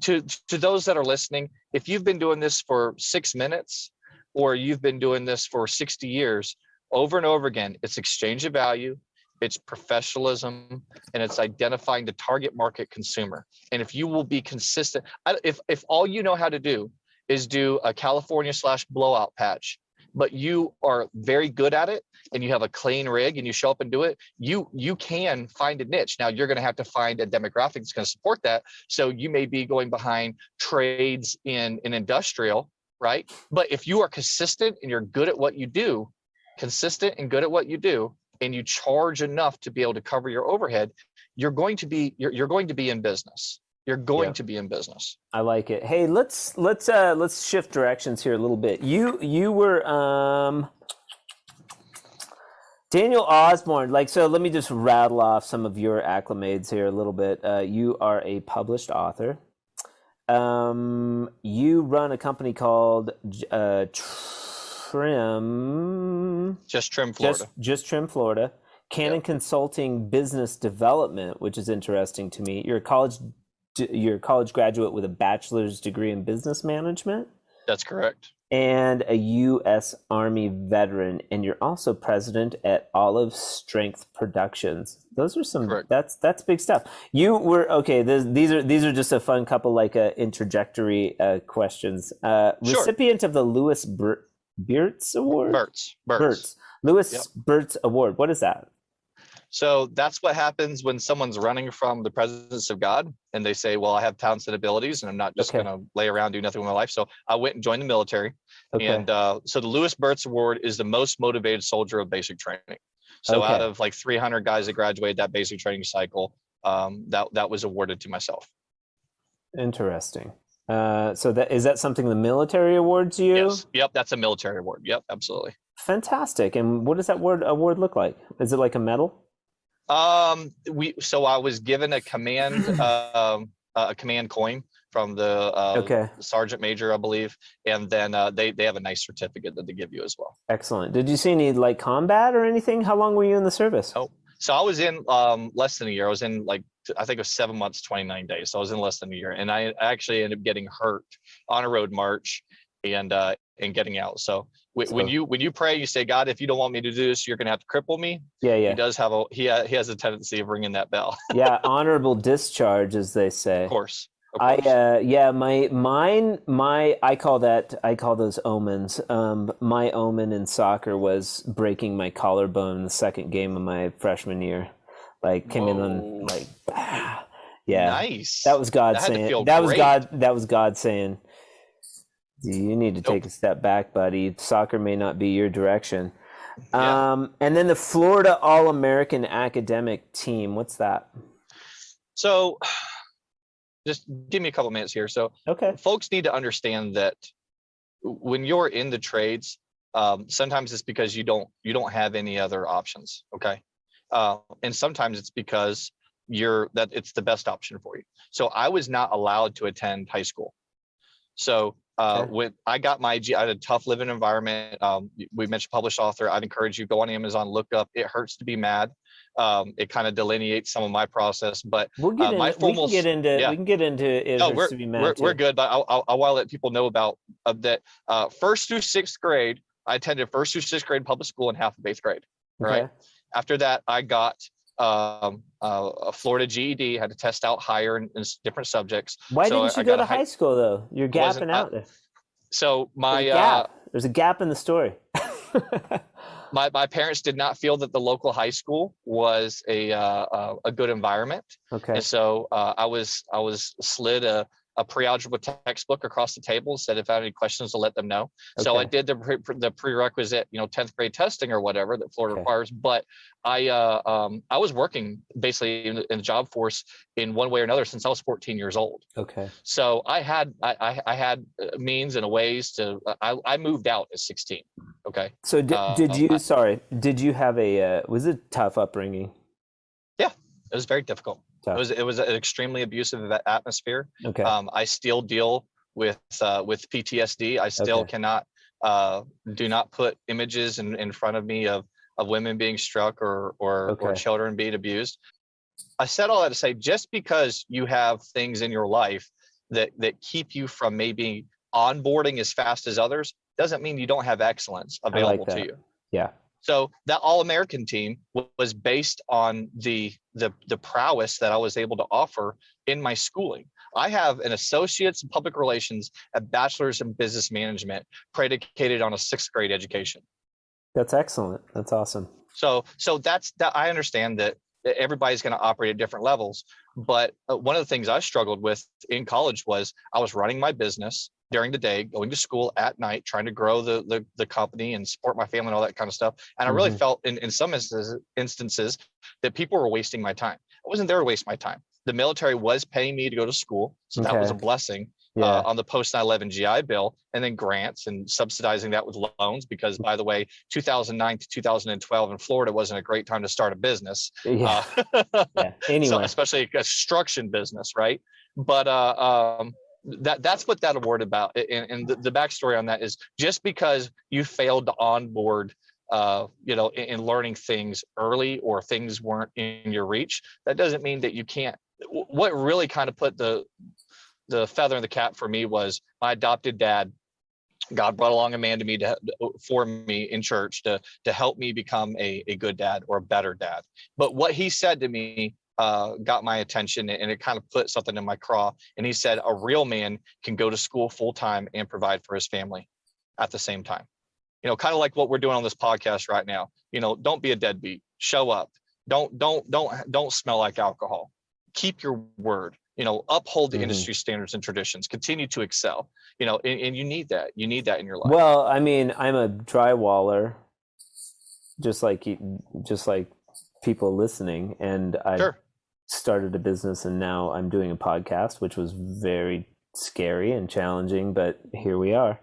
to those that are listening, if you've been doing this for 6 minutes or you've been doing this for 60 years, over and over again, it's exchange of value, it's professionalism, and it's identifying the target market consumer. And if you will be consistent, if all you know how to do is do a California / blowout patch, but you are very good at it and you have a clean rig and you show up and do it, you can find a niche. Now you're going to have to find a demographic that's going to support that. So you may be going behind trades in industrial, right? But if you are consistent and you're good at what you do, and you charge enough to be able to cover your overhead, you're going to be in business. You're going to be in business. I like it. Hey, let's shift directions here a little bit. You were Daniel Osborne. Like, so let me just rattle off some of your acclimates here a little bit. You are a published author. You run a company called Just Trim Florida. Just Trim Florida. Canon Consulting Business Development, which is interesting to me. You're a college graduate with a bachelor's degree in business management. That's correct. and a U.S. Army veteran, and you're also president at Olive Strength Productions. Those are some. Correct. That's big stuff. You were okay. These are just a fun couple like introductory questions. Sure. Recipient of the Lewis Burtz Award. Burtz. Lewis Yep. Burtz Award. What is that? So that's what happens when someone's running from the presence of God and they say, well, I have talents and abilities and I'm not just going to lay around, do nothing with my life. So I went and joined the military. Okay. And so the Lewis Burtz Award is the most motivated soldier of basic training. So out of like 300 guys that graduated that basic training cycle, that was awarded to myself. Interesting. So is that something the military awards you? Yes. Yep. That's a military award. Yep. Absolutely. Fantastic. And what does that award look like? Is it like a medal? So I was given a command coin from the sergeant major, I believe, and then they have a nice certificate that they give you as well. Excellent. Did you see any like combat or anything? How long were you in the service? Oh, so I was in less than a year. I was in I think it was 7 months, 29 days. So I was in less than a year, and I actually ended up getting hurt on a road march and getting out. So when you pray, you say, God, if you don't want me to do this, you're going to have to cripple me. Yeah. He does have he has a tendency of ringing that bell. Yeah. Honorable discharge, as they say. Of course. I call those omens. My omen in soccer was breaking my collarbone in the second game of my freshman year. Came in on Nice. That was God saying. That was God saying, you need to take a step back, buddy. Soccer may not be your direction. And then the Florida All-American Academic Team. What's that? So just give me a couple minutes here. So folks need to understand that when you're in the trades, sometimes it's because you don't have any other options. Okay. And sometimes it's because it's the best option for you. So I was not allowed to attend high school. So when I got I had a tough living environment. We mentioned published author. I'd encourage you, go on Amazon, look up It Hurts to Be Mad. It kind of delineates some of my process, but we can get into It Hurts to Be Mad. We're good, but I want to let people know about that. First through sixth grade, I attended first through sixth grade public school and half of eighth grade. Right. After that, I got a Florida GED, had to test out higher in different subjects. Why didn't you go to high school though? You're gapping out there. So there's a gap in the story. My parents did not feel that the local high school was a good environment. Okay. And so I was slid a pre-algebra textbook across the table, said if I had any questions to let them know. Okay. So I did the prerequisite, 10th grade testing or whatever that Florida requires. But I was working basically in the job force in one way or another since I was 14 years old. Okay. So I had means and ways to. I moved out at 16. Okay. So did you have was it a tough upbringing? Yeah, it was very difficult. It was an extremely abusive atmosphere. Okay. I still deal with PTSD. I still cannot do not put images in front of me of women being struck or children being abused. I said all that to say, just because you have things in your life that keep you from maybe onboarding as fast as others doesn't mean you don't have excellence available to you. Yeah. So that All-American team was based on the prowess that I was able to offer in my schooling. I have an associate's in public relations, a bachelor's in business management, predicated on a sixth grade education. That's excellent. That's awesome. So that's that. I understand that everybody's going to operate at different levels, but one of the things I struggled with in college was I was running my business during the day, going to school at night, trying to grow the company and support my family and all that kind of stuff. And I really felt in some instances that people were wasting my time. I wasn't there to waste my time. The military was paying me to go to school. So that was a blessing on the post 9/11 GI Bill, and then grants and subsidizing that with loans, because by the way, 2009 to 2012 in Florida wasn't a great time to start a business. Yeah. Anyway. So especially a construction business, right? But that's what that award about. And the backstory on that is just because you failed to onboard, in learning things early or things weren't in your reach, that doesn't mean that you can't. What really kind of put the feather in the cap for me was my adopted dad God brought along a man to me for me in church to help me become a good dad or a better dad. But what he said to me got my attention, and it kind of put something in my craw. And he said, a real man can go to school full time and provide for his family at the same time. Kind of like what we're doing on this podcast right now. Don't be a deadbeat. Show up. Don't smell like alcohol. Keep your word. Uphold the industry standards and traditions. Continue to excel. And you need that. You need that in your life. Well, I mean, I'm a drywwaller, just like people listening, and I started a business, and now I'm doing a podcast, which was very scary and challenging, but here we are.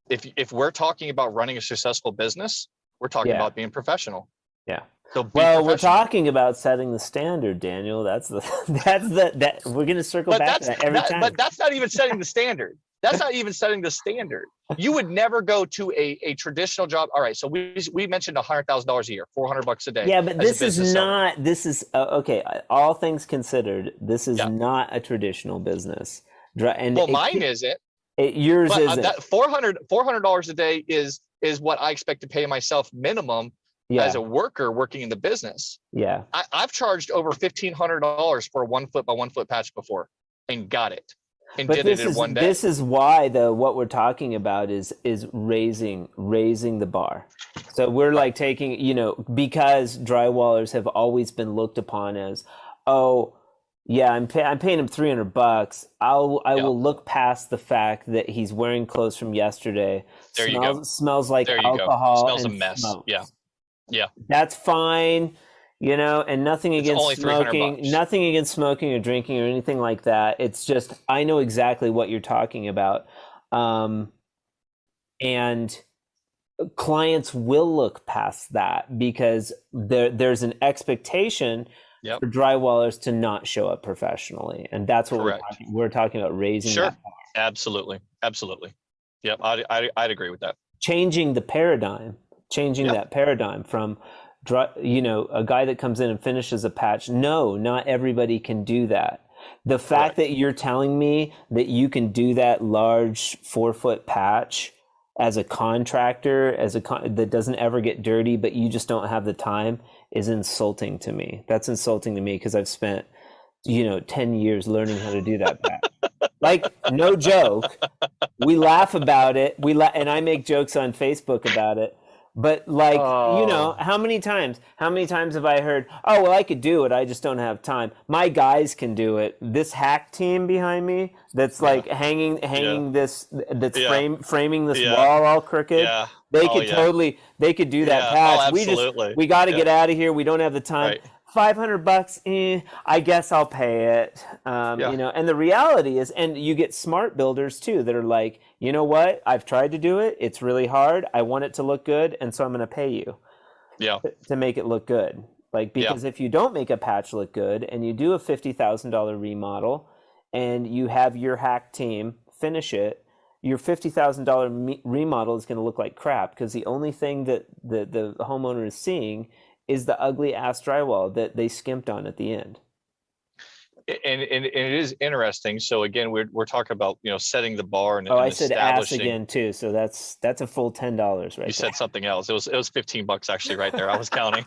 If we're talking about running a successful business, we're talking about being professional. Yeah. So we're talking about setting the standard, Daniel. That's that we're going to circle back to that every time. But that's not even setting the standard. That's not even setting the standard. You would never go to a traditional job. All right. So we mentioned $100,000 a year, $400 a day. Yeah, but this is okay. All things considered, this is not a traditional business. And mine isn't. Yours isn't. That $400 a day is what I expect to pay myself minimum as a worker working in the business. Yeah. I've charged over $1,500 for a 1 foot by 1 foot patch before and got it and did it in one day. This is why what we're talking about is raising the bar. So we're like taking, because drywallers have always been looked upon as, I'm paying him $300. I will look past the fact that he's wearing clothes from yesterday. Smells like alcohol. Smells a mess. Smokes. Yeah. That's fine. And nothing against smoking, nothing against smoking or drinking or anything like that. It's just, I know exactly what you're talking about. And clients will look past that because there's an expectation for drywallers to not show up professionally. And that's what we're talking about, raising that bar. Absolutely. Yep. I'd agree with that. Changing that paradigm from, a guy that comes in and finishes a patch. No, not everybody can do that. The fact that you're telling me that you can do that large 4-foot patch as a contractor, that doesn't ever get dirty, but you just don't have the time, is insulting to me. That's insulting to me because I've spent, 10 years learning how to do that patch. Like, no joke. We laugh about it. And I make jokes on Facebook about it. But how many times have I heard, I could do it, I just don't have time. My guys can do it. This hack team behind me that's like hanging this, that's framing this wall all crooked. Yeah. They could do that patch. We got to get out of here. We don't have the time. Right. $500, I guess I'll pay it. And the reality is, and you get smart builders too that are like, you know what? I've tried to do it. It's really hard. I want it to look good. And so I'm going to pay you to make it look good. Because if you don't make a patch look good and you do a $50,000 remodel and you have your hack team finish it, your $50,000 remodel is going to look like crap because the only thing that the homeowner is seeing is the ugly ass drywall that they skimped on at the end. And it is interesting. So again, we're talking about setting the bar and I said ass again too. So that's a full $10 right. You said something else. It was $15 actually right there. I was counting.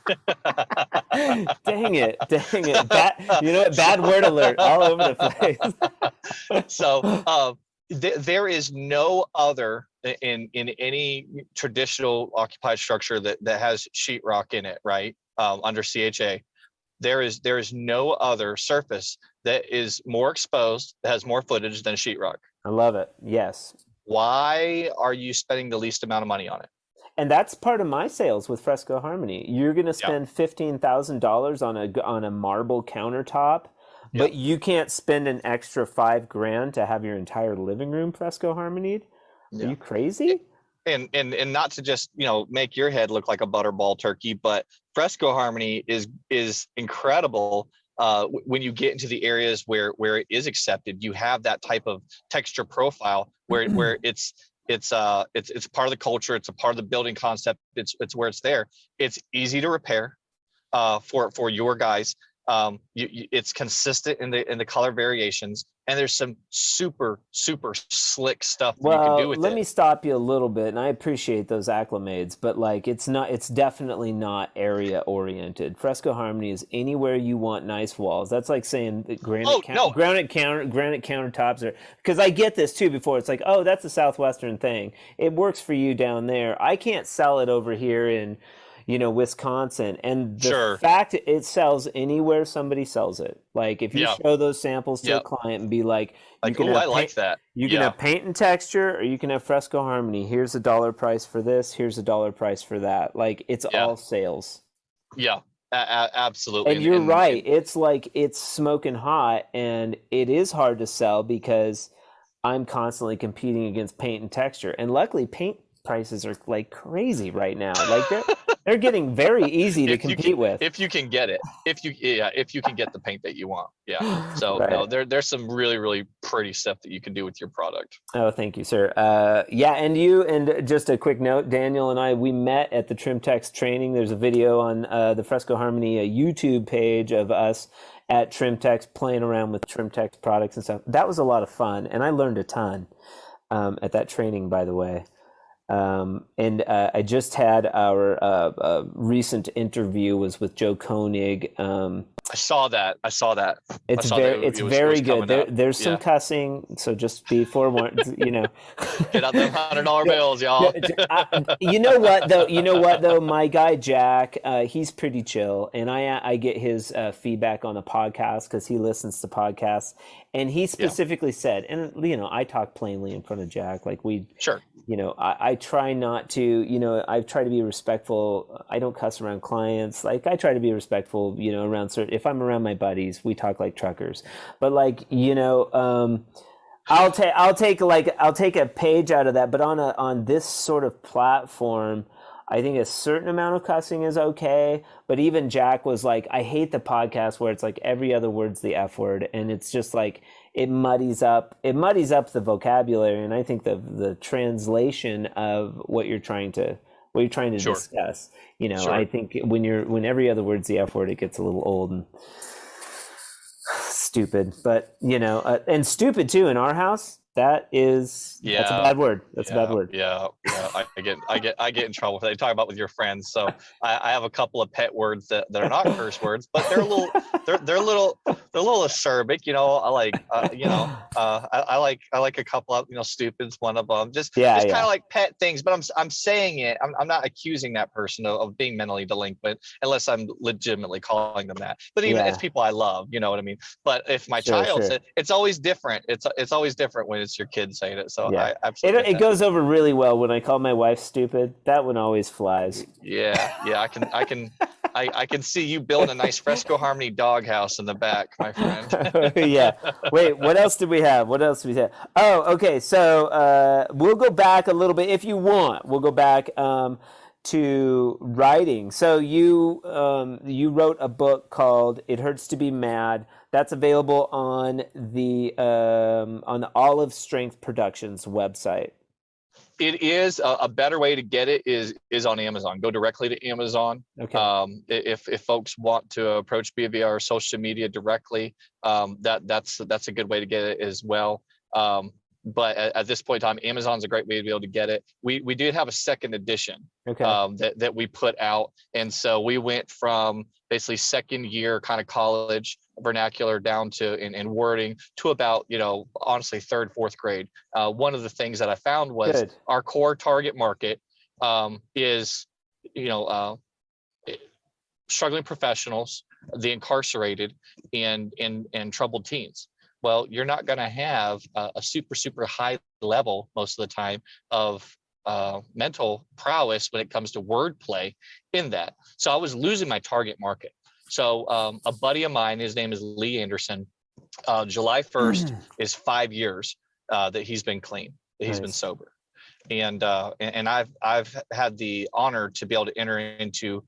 Dang it! Bad word alert all over the place. So there is no other in any traditional occupied structure that has sheetrock in it, right? Under CHA, there is no other surface that is more exposed, that has more footage than sheetrock. I love it. Yes. Why are you spending the least amount of money on it? And that's part of my sales with Fresco Harmony. You're going to spend $15,000 on a marble countertop. But you can't spend an extra $5,000 to have your entire living room Fresco Harmony'd. Are you crazy? And not to just make your head look like a butterball turkey, but Fresco Harmony is incredible when you get into the areas where it is accepted. You have that type of texture profile where it's part of the culture. It's a part of the building concept. It's where it's there. It's easy to repair for your guys. It's consistent in the color variations, and there's some super slick stuff that you can do with let it. me stop you a little bit, and I appreciate those acclimates, but like it's definitely not area oriented. Fresco Harmony is anywhere you want nice walls. That's like saying that granite countertops are, because I get this too before. It's like, oh, that's a Southwestern thing. It works for you down there. I can't sell it over here in Wisconsin. And the fact it sells anywhere somebody sells it. Like if you show those samples to a client and be like, I like that. You can have paint and texture, or you can have Fresco Harmony. Here's a dollar price for this. Here's a dollar price for that. Like it's all sales. Yeah, absolutely. And you're right. It's like it's smoking hot, and it is hard to sell because I'm constantly competing against paint and texture. And luckily, paint prices are like crazy right now. Like they're getting very easy to compete with. If you can get it. If you can get the paint that you want. Yeah. So no, there's some really pretty stuff that you can do with your product. Oh, thank you, sir. And just a quick note, Daniel and I, we met at the TrimTex training. There's a video on the Fresco Harmony YouTube page of us at TrimTex playing around with TrimTex products and stuff. That was a lot of fun, and I learned a ton at that training, by the way. I just had our recent interview was with Joe Koenig. I saw that. It's very good. There's some cussing, so just be forewarned. Get out them $100 bills, y'all. You know what though? My guy Jack, he's pretty chill, and I get his feedback on the podcast because he listens to podcasts, and he specifically said, and I talk plainly in front of Jack, like I try not to, I try to be respectful. I don't cuss around clients. Like I try to be respectful, around if I'm around my buddies, we talk like truckers. But I'll take a page out of that. But on this sort of platform, I think a certain amount of cussing is okay. But even Jack was like, I hate the podcast where it's like every other word's the F word, and it's just like it muddies up the vocabulary. And I think the translation of what you're trying to discuss. I think when every other word's the F word, it gets a little old and stupid. But and stupid too in our house. That's a bad word. That's a bad word. Yeah. I get in trouble. They talk about with your friends. So I have a couple of pet words that are not curse words, but they're a little acerbic. I like a couple of stupid's one of them. Just kind of like pet things. But I'm saying it. I'm not accusing that person of being mentally delinquent unless I'm legitimately calling them that. But even it's people I love. You know what I mean? But if my child said, it's always different. It's always different when it's your kid saying it. So I absolutely it goes over really well when I call my wife stupid. That one always flies. I can see you building a nice Fresco Harmony doghouse in the back, my friend. Yeah. Wait, what else did we have? Oh, okay. So we'll go back a little bit if you want. We'll go back to writing. So you wrote a book called "It Hurts to Be Mad." That's available on the Olive Strength Productions website. It is a better way to get it is on Amazon. Go directly to Amazon. Okay. If folks want to approach me via our social media directly, that's a good way to get it as well. But at this point in time, Amazon's a great way to be able to get it. We did have a second edition that we put out. And so we went from basically second year kind of college vernacular down to in wording to about, honestly, third, fourth grade. One of the things that I found was our core target market is, struggling professionals, the incarcerated, and troubled teens. Well, you're not going to have a super high level most of the time of mental prowess when it comes to wordplay in that. So I was losing my target market. So a buddy of mine, his name is Lee Anderson. July 1st is 5 years that he's been clean, that he's been sober. And I've had the honor to be able to enter into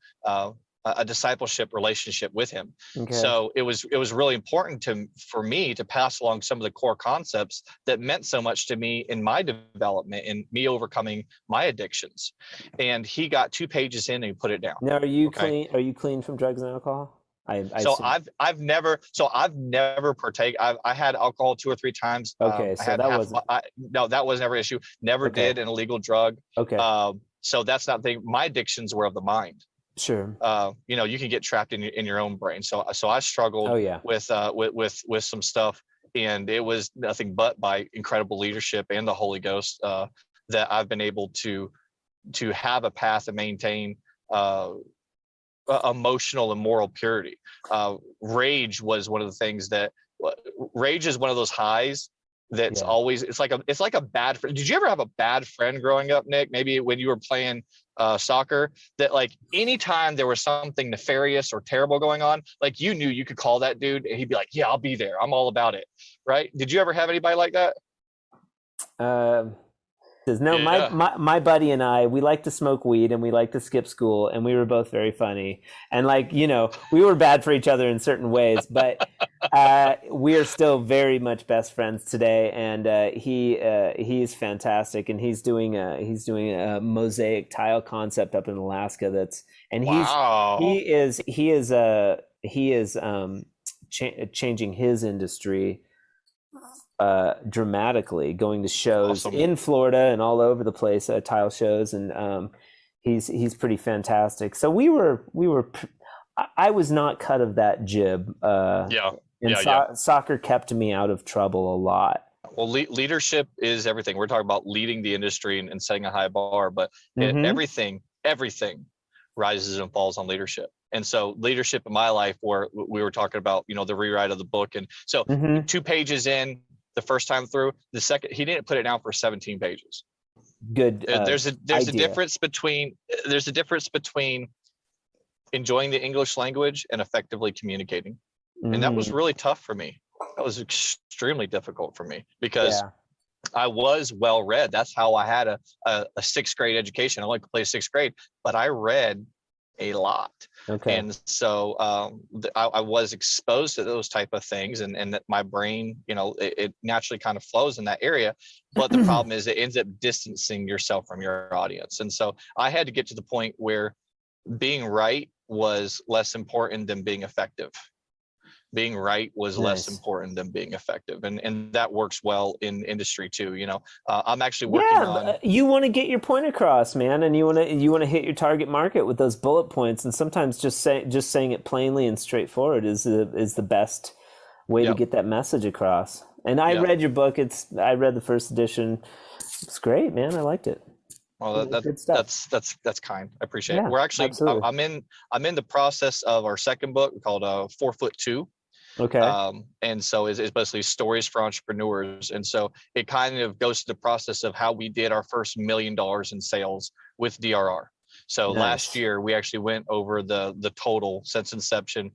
a discipleship relationship with him. Okay. So it was really important for me to pass along some of the core concepts that meant so much to me in my development and me overcoming my addictions. And he got 2 pages in and he put it down. Now, are you clean? Are you clean from drugs and alcohol? I So assume. I've never partake. I had alcohol 2 or 3 times. Okay, I so had that wasn't no, that was never an issue. Never okay. did an illegal drug. Okay, So that's not the thing. My addictions were of the mind. sure. You can get trapped in your own brain. So I struggled Oh yeah, with some stuff, and it was nothing but by incredible leadership and the Holy Ghost that I've been able to have a path and maintain emotional and moral purity. Rage was one of the things that rage is one of those highs that's yeah. always it's like a bad friend. Did you ever have a bad friend growing up, Nick? Maybe when you were playing soccer, that like anytime there was something nefarious or terrible going on, like you knew you could call that dude and he'd be like, yeah, I'll be there, I'm all about it, right? Did you ever have anybody like that? Says, no, Yeah. my buddy and I, we like to smoke weed and we like to skip school, and we were both very funny. And like, we were bad for each other in certain ways, but we are still very much best friends today. And he's fantastic, and he's doing a mosaic tile concept up in Alaska. Wow. He is changing his industry dramatically, going to shows Awesome. in Florida and all over the place, tile shows, and he's pretty fantastic. So I was not cut of that jib. Soccer kept me out of trouble a lot. Well, leadership is everything. We're talking about leading the industry and setting a high bar, but everything rises and falls on leadership. And so leadership in my life, where we were talking about, the rewrite of the book. And so 2 pages in, the first time through, the second, he didn't put it down for 17 pages. Good. There's a difference between enjoying the English language and effectively communicating. And that was really tough for me. That was extremely difficult for me because I was well read. That's how I had a 6th grade education. I only completed 6th grade, but I read a lot. Okay. And so I was exposed to those type of things, and that my brain, it naturally kind of flows in that area. But the problem is it ends up distancing yourself from your audience. And so I had to get to the point where being right was less important than being effective. Being right was less important than being effective, and that works well in industry too. I'm actually working on. You want to get your point across, man, and you want to hit your target market with those bullet points. And sometimes just saying it plainly and straightforward is the best way to get that message across. And I read your book. I read the first edition. It's great, man. I liked it. Well, that's kind. I appreciate it. We're actually absolutely. I'm in the process of our second book called 4 Foot 2. Okay. And so it's basically stories for entrepreneurs. And so it kind of goes through the process of how we did our first $1 million in sales with DRR. So last year we actually went over the total since inception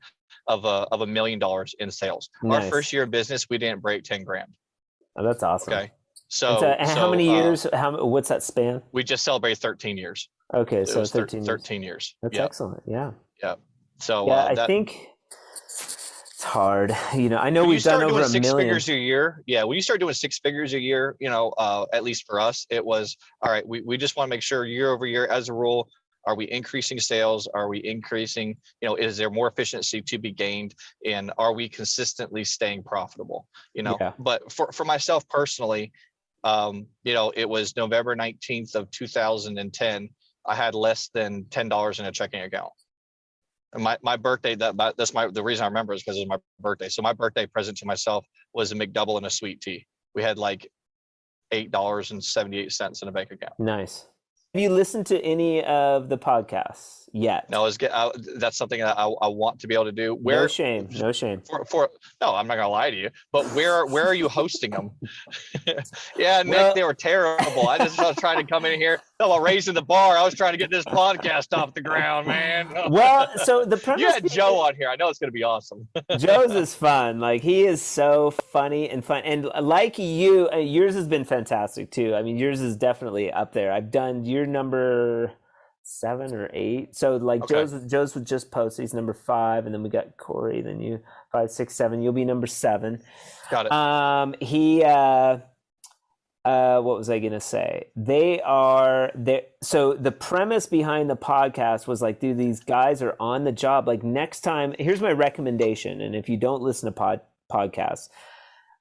of $1 million in sales. Nice. Our first year of business, we didn't break 10 grand. Oh, that's awesome. Okay. So how many years? What's that span? We just celebrated 13 years. Okay, so 13 years. That's excellent. Yeah. Yeah. So I think it's hard. I know we've done over 1 6 million. figures a year. Yeah, when you start doing 6 figures a year, at least for us, it was all right. We just want to make sure year over year, as a rule, are we increasing sales? Are we increasing? Is there more efficiency to be gained? And are we consistently staying profitable? But for myself personally, it was November 19th of 2010. I had less than $10 in a checking account. And my birthday, the reason I remember is because it was my birthday. So my birthday present to myself was a McDouble and a sweet tea. We had like $8.78 in a bank account. Nice. Have you listened to any of the podcasts yet? No, that's something that I want to be able to do. No shame. No, I'm not gonna lie to you. But where are you hosting them? Yeah, Nick, they were terrible. I just was trying to come in here. No, raising the bar. I was trying to get this podcast off the ground, man. Well, so the premise. You had Joe on here. I know it's gonna be awesome. Joe's is fun. Like, he is so funny and fun, and like you, yours has been fantastic too. I mean, yours is definitely up there. I've done your number 7 or 8. So like okay. Joe's was just posted. He's number 5, and then we got Corey. Then you 5, 6, 7. You'll be number 7. Got it. What was I gonna say? They are there. So the premise behind the podcast was like, dude, these guys are on the job. Like next time, here's my recommendation. And if you don't listen to podcasts,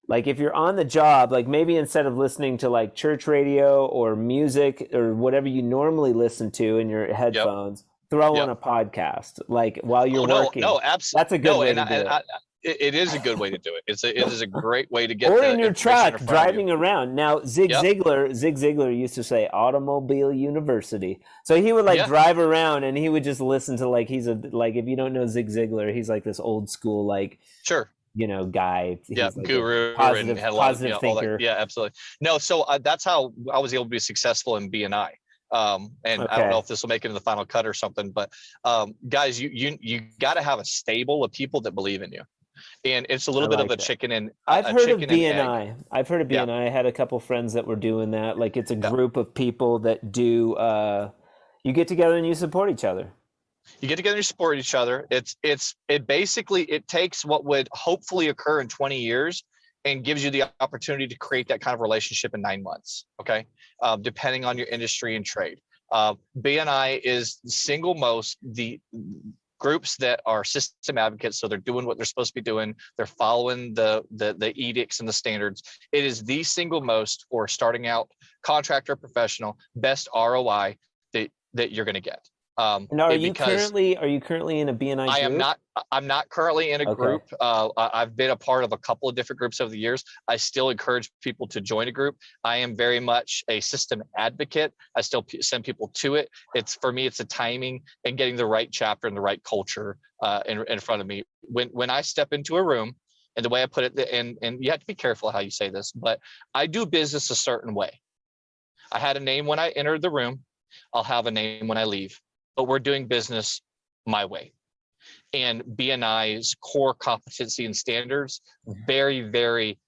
like if you're on the job, like maybe instead of listening to like church radio or music or whatever you normally listen to in your headphones, throw on a podcast like while you're working. No, absolutely. That's a good way to do it. It is a good way to do it. It is a great way to get. Or in your truck driving around. Now, Zig Ziglar used to say Automobile University. So he would like drive around and he would just listen to like if you don't know Zig Ziglar, he's like this old school like guy. He's like guru positive thinker. Yeah, absolutely. No, so that's how I was able to be successful in BNI. And I don't know if this will make it in the final cut or something, but guys, you got to have a stable of people that believe in you. And it's a little bit of a chicken and I've heard of BNI. I've heard of BNI. I had a couple friends that were doing that. Like it's a group of people that do. You get together and you support each other. You get together and you support each other. It basically takes what would hopefully occur in 20 years and gives you the opportunity to create that kind of relationship in 9 months. Okay, depending on your industry and trade. BNI is the groups that are system advocates, so they're doing what they're supposed to be doing. They're following the edicts and the standards. It is the single most for starting out contractor professional best ROI that you're going to get. Now, are you currently in a BNI group? I'm not currently in a group. I've been a part of a couple of different groups over the years. I still encourage people to join a group. I am very much a system advocate. I still send people to it. For me, it's a timing and getting the right chapter and the right culture in front of me. When I step into a room, and the way I put it, and you have to be careful how you say this, but I do business a certain way. I had a name when I entered the room. I'll have a name when I leave. But we're doing business my way. And BNI's core competency and standards very, very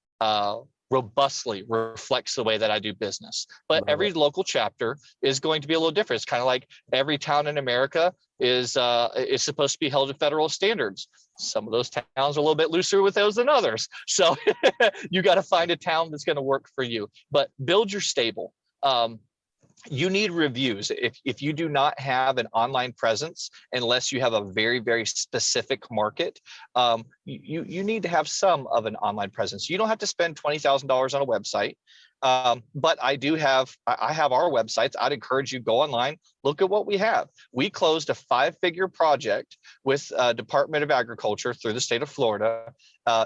robustly reflects the way that I do business. But every local chapter is going to be a little different. It's kind of like every town in America is supposed to be held to federal standards. Some of those towns are a little bit looser with those than others. So you got to find a town that's going to work for you. But build your stable. You need reviews. If you do not have an online presence, unless you have a very, very specific market, you need to have some of an online presence. You don't have to spend $20,000 on a website, but I have our websites. I'd encourage you, go online, look at what we have. We closed a 5-figure project with Department of Agriculture through the state of Florida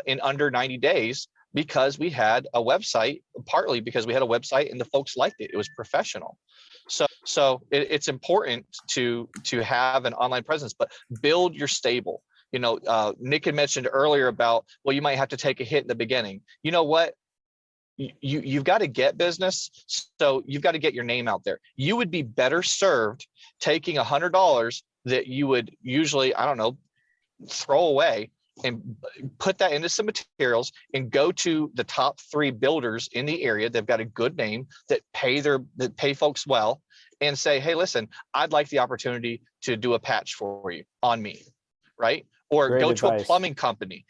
in under 90 days. Because we had a website, partly because we had a website and the folks liked it. It was professional. So it's important to have an online presence, but build your stable. Nick had mentioned earlier about, well, you might have to take a hit in the beginning. You know what? You've got to get business. So you've got to get your name out there. You would be better served taking $100 that you would usually, throw away, and put that into some materials and go to the top 3 builders in the area. They've got a good name that pay folks well, and say, hey, listen, I'd like the opportunity to do a patch for you on me, right? Or Great go advice. to a plumbing company,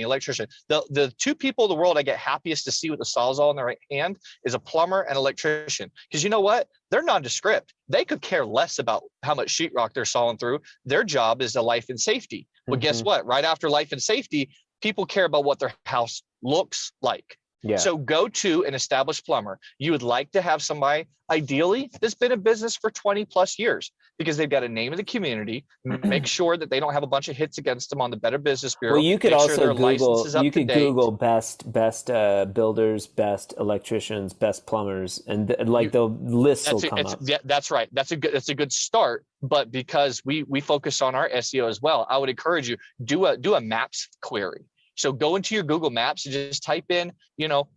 electrician. The 2 people in the world I get happiest to see with the Sawzall in their right hand is a plumber and electrician. Because you know what? They're nondescript. They could care less about how much sheetrock they're sawing through. Their job is the life and safety. But guess what? Right after life and safety, people care about what their house looks like. Yeah. So go to an established plumber. You would like to have somebody, ideally, that's been in business for 20 plus years, because they've got a name in the community. Make sure that they don't have a bunch of hits against them on the Better Business Bureau. Well, you could also Google best builders, best electricians, best plumbers, and the lists will come up. Yeah, that's right. That's a good start. But because we focus on our SEO as well, I would encourage you, do a maps query. So go into your Google Maps and just type in,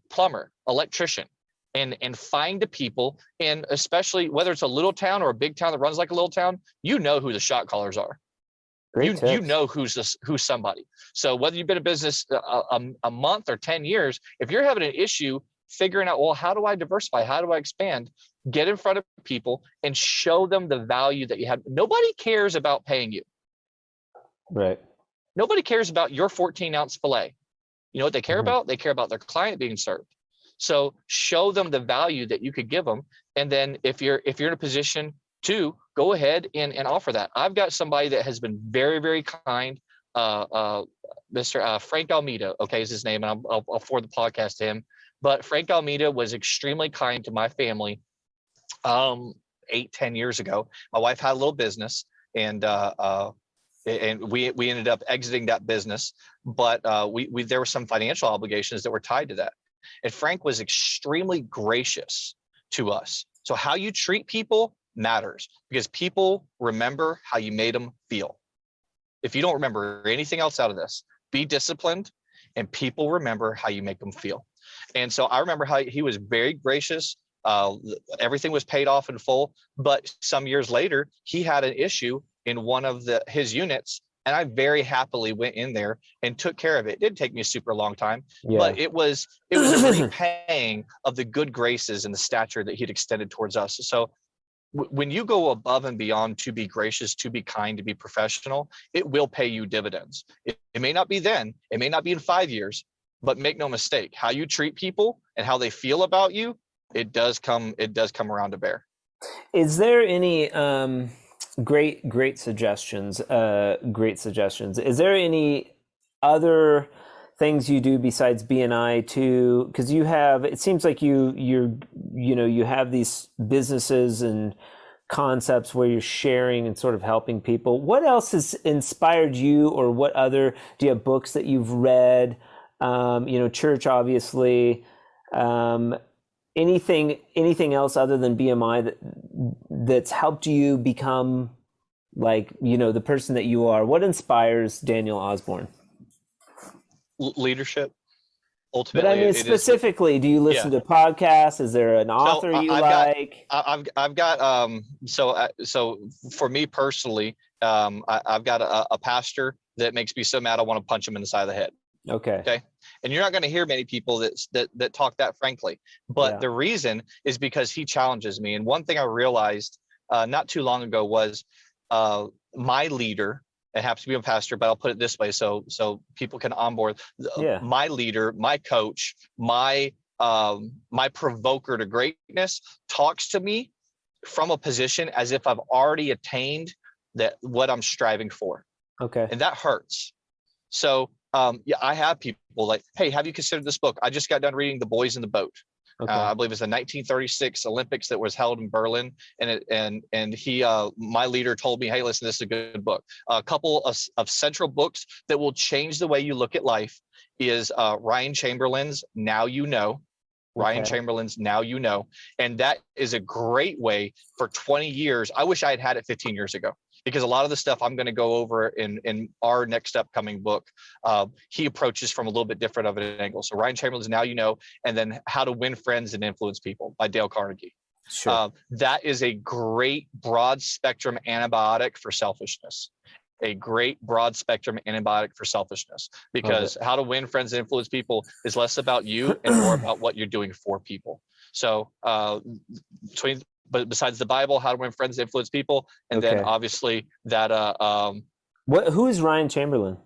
plumber, electrician, and find the people. And especially whether it's a little town or a big town that runs like a little town, who the shot callers are. You know who's somebody. So whether you've been in business a month or 10 years, if you're having an issue figuring out, well, how do I diversify? How do I expand? Get in front of people and show them the value that you have. Nobody cares about paying you. Right. Nobody cares about your 14-ounce filet. You know what they care about? They care about their client being served. So show them the value that you could give them. And then if you're in a position to go ahead and offer that. I've got somebody that has been very, very kind. Mr. Frank Almeida, okay, is his name, and I'll forward the podcast to him. But Frank Almeida was extremely kind to my family 8-10 years ago. My wife had a little business, and we ended up exiting that business, but there were some financial obligations that were tied to that. And Frank was extremely gracious to us. So how you treat people matters, because people remember how you made them feel. If you don't remember anything else out of this, be disciplined, and people remember how you make them feel. And so I remember how he was very gracious. Everything was paid off in full, but some years later, he had an issue in one of his units, and I very happily went in there and took care of it. It didn't take me a super long time, but it was a repaying of the good graces and the stature that he'd extended towards us. So when you go above and beyond to be gracious, to be kind, to be professional, it will pay you dividends. It may not be then, it may not be in 5 years, but make no mistake, how you treat people and how they feel about you, it does come around to bear. Is there any great suggestions? Is there any other things you do besides BNI too? Because it seems like you have these businesses and concepts where you're sharing and sort of helping people. What else has inspired you, or do you have books that you've read? Church, obviously. Anything else other than BMI that's helped you become the person that you are? What inspires Daniel Osborne? Leadership. Ultimately, but I mean, specifically, do you listen to podcasts? Is there an author I've got so for me personally, I've got a pastor that makes me so mad I want to punch him in the side of the head. Okay. And you're not going to hear many people that talk that frankly, but the reason is because he challenges me. And one thing I realized not too long ago was my leader. It happens to be a pastor, but I'll put it this way so people can onboard. My leader, my coach, my provoker to greatness talks to me from a position as if I've already attained what I'm striving for. Okay. And that hurts. So I have people like, hey, have you considered this book? I just got done reading The Boys in the Boat. Okay. I believe it's the 1936 Olympics that was held in Berlin, and he, my leader, told me, hey, listen, this is a good book. A couple of central books that will change the way you look at life is Ryan Chamberlain's Now You Know. Ryan Chamberlain's Now You Know, and that is a great way for 20 years. I wish I had had it 15 years ago, because a lot of the stuff I'm going to go over in our next upcoming book, he approaches from a little bit different of an angle. So Ryan Chamberlain's Now You Know, and then How to Win Friends and Influence People by Dale Carnegie. Sure. That is a great broad spectrum antibiotic for selfishness. A great broad spectrum antibiotic for selfishness, because How to Win Friends and Influence People is less about you and more about what you're doing for people. So but besides the Bible, How to Win Friends and Influence People, and then obviously that who is Ryan Chamberlain?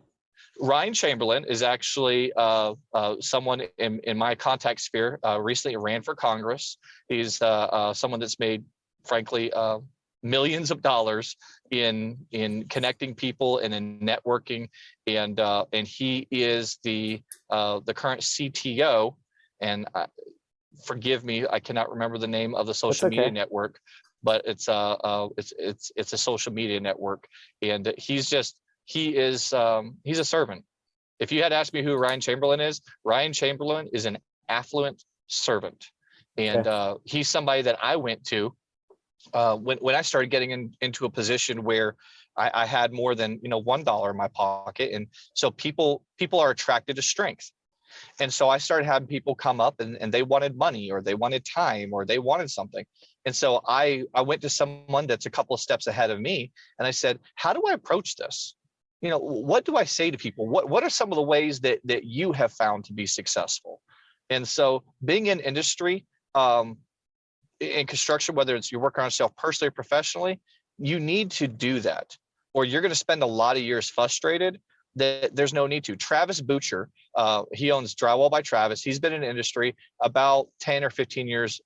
Ryan Chamberlain is actually someone in my contact sphere, recently ran for Congress. He's someone that's made, frankly, millions of dollars in connecting people and in networking, and he is the current CTO, and forgive me, I cannot remember the name of the social media network, but it's a social media network, and he's a servant. If you had asked me who Ryan Chamberlain is an affluent servant, and he's somebody that I went to when I started getting into a position where I had more than $1 in my pocket, and so people are attracted to strength. And so I started having people come up and they wanted money, or they wanted time, or they wanted something. And so I went to someone that's a couple of steps ahead of me, and I said, how do I approach this? What do I say to people? What are some of the ways that you have found to be successful? And so being in industry, in construction, whether it's you're working on yourself personally or professionally, you need to do that, or you're going to spend a lot of years frustrated. there's no need to. Travis Butcher, he owns Drywall by Travis. He's been in the industry about 10 or 15 years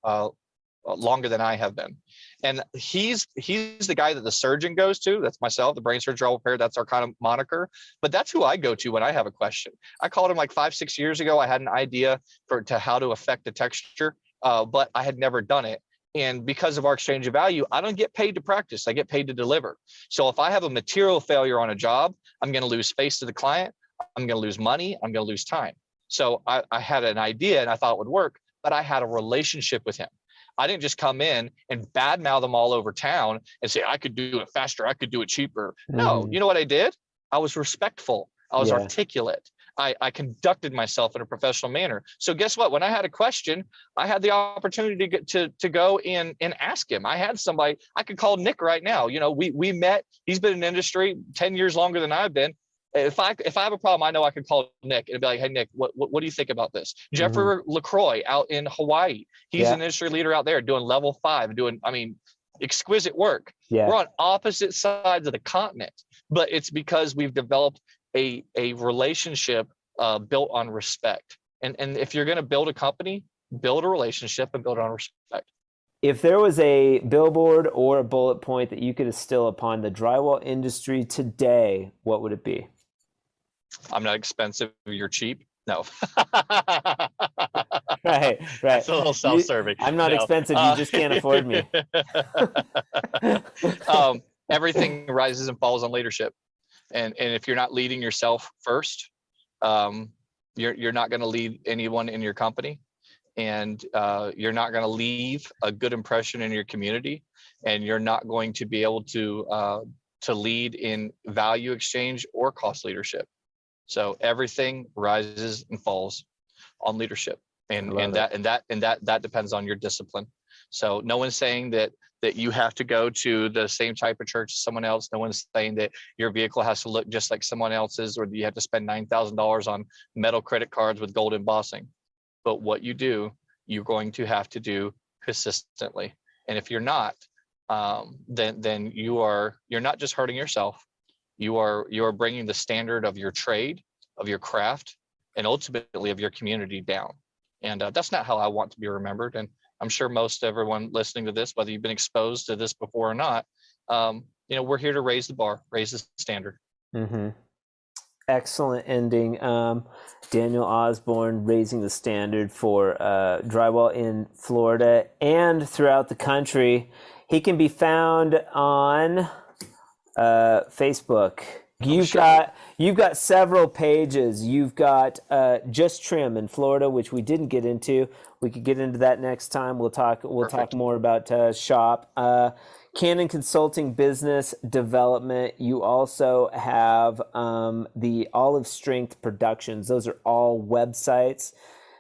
longer than I have been. And he's the guy that the surgeon goes to. That's myself, the brain surgeon drywall repair. That's our kind of moniker. But that's who I go to when I have a question. I called him like 5-6 years ago. I had an idea to how to affect the texture, but I had never done it. And because of our exchange of value, I don't get paid to practice. I get paid to deliver. So if I have a material failure on a job, I'm going to lose face to the client. I'm going to lose money. I'm going to lose time. So I had an idea and I thought it would work, but I had a relationship with him. I didn't just come in and badmouth them all over town and say, I could do it faster. I could do it cheaper. No, you know what I did? I was respectful. I was articulate. I conducted myself in a professional manner. So guess what? When I had a question, I had the opportunity to go in and ask him. I had somebody, I could call Nick right now. You know, we met, he's been in the industry 10 years longer than I've been. If I have a problem, I know I can call Nick and be like, hey, Nick, what do you think about this? Jeffrey LaCroix out in Hawaii. He's an industry leader out there doing level 5, exquisite work. Yeah. We're on opposite sides of the continent, but it's because we've developed a relationship built on respect. And if you're going to build a company, build a relationship and build it on respect. If there was a billboard or a bullet point that you could instill upon the drywall industry today, what would it be? I'm not expensive. You're cheap. No. Right. It's a little self-serving. I'm not expensive. You just can't afford me. Everything rises and falls on leadership. And if you're not leading yourself first, you're not going to lead anyone in your company, and you're not going to leave a good impression in your community, and you're not going to be able to lead in value exchange or cost leadership. So everything rises and falls on leadership, and that depends on your discipline. So no one's saying that you have to go to the same type of church as someone else. No one's saying that your vehicle has to look just like someone else's, or you have to spend $9,000 on metal credit cards with gold embossing. But what you do, you're going to have to do consistently. And if you're not, then you're not just hurting yourself. You are bringing the standard of your trade, of your craft, and ultimately of your community down. And that's not how I want to be remembered. And I'm sure most everyone listening to this, whether you've been exposed to this before or not, we're here to raise the bar, raise the standard. Mm-hmm. Excellent ending. Daniel Osborne raising the standard for drywall in Florida and throughout the country. He can be found on Facebook. You've got several pages. You've got Just Trim in Florida, which we didn't get into. We could get into that next time. We'll talk more about shop. Canon Consulting Business Development. You also have the Olive Strength Productions. Those are all websites.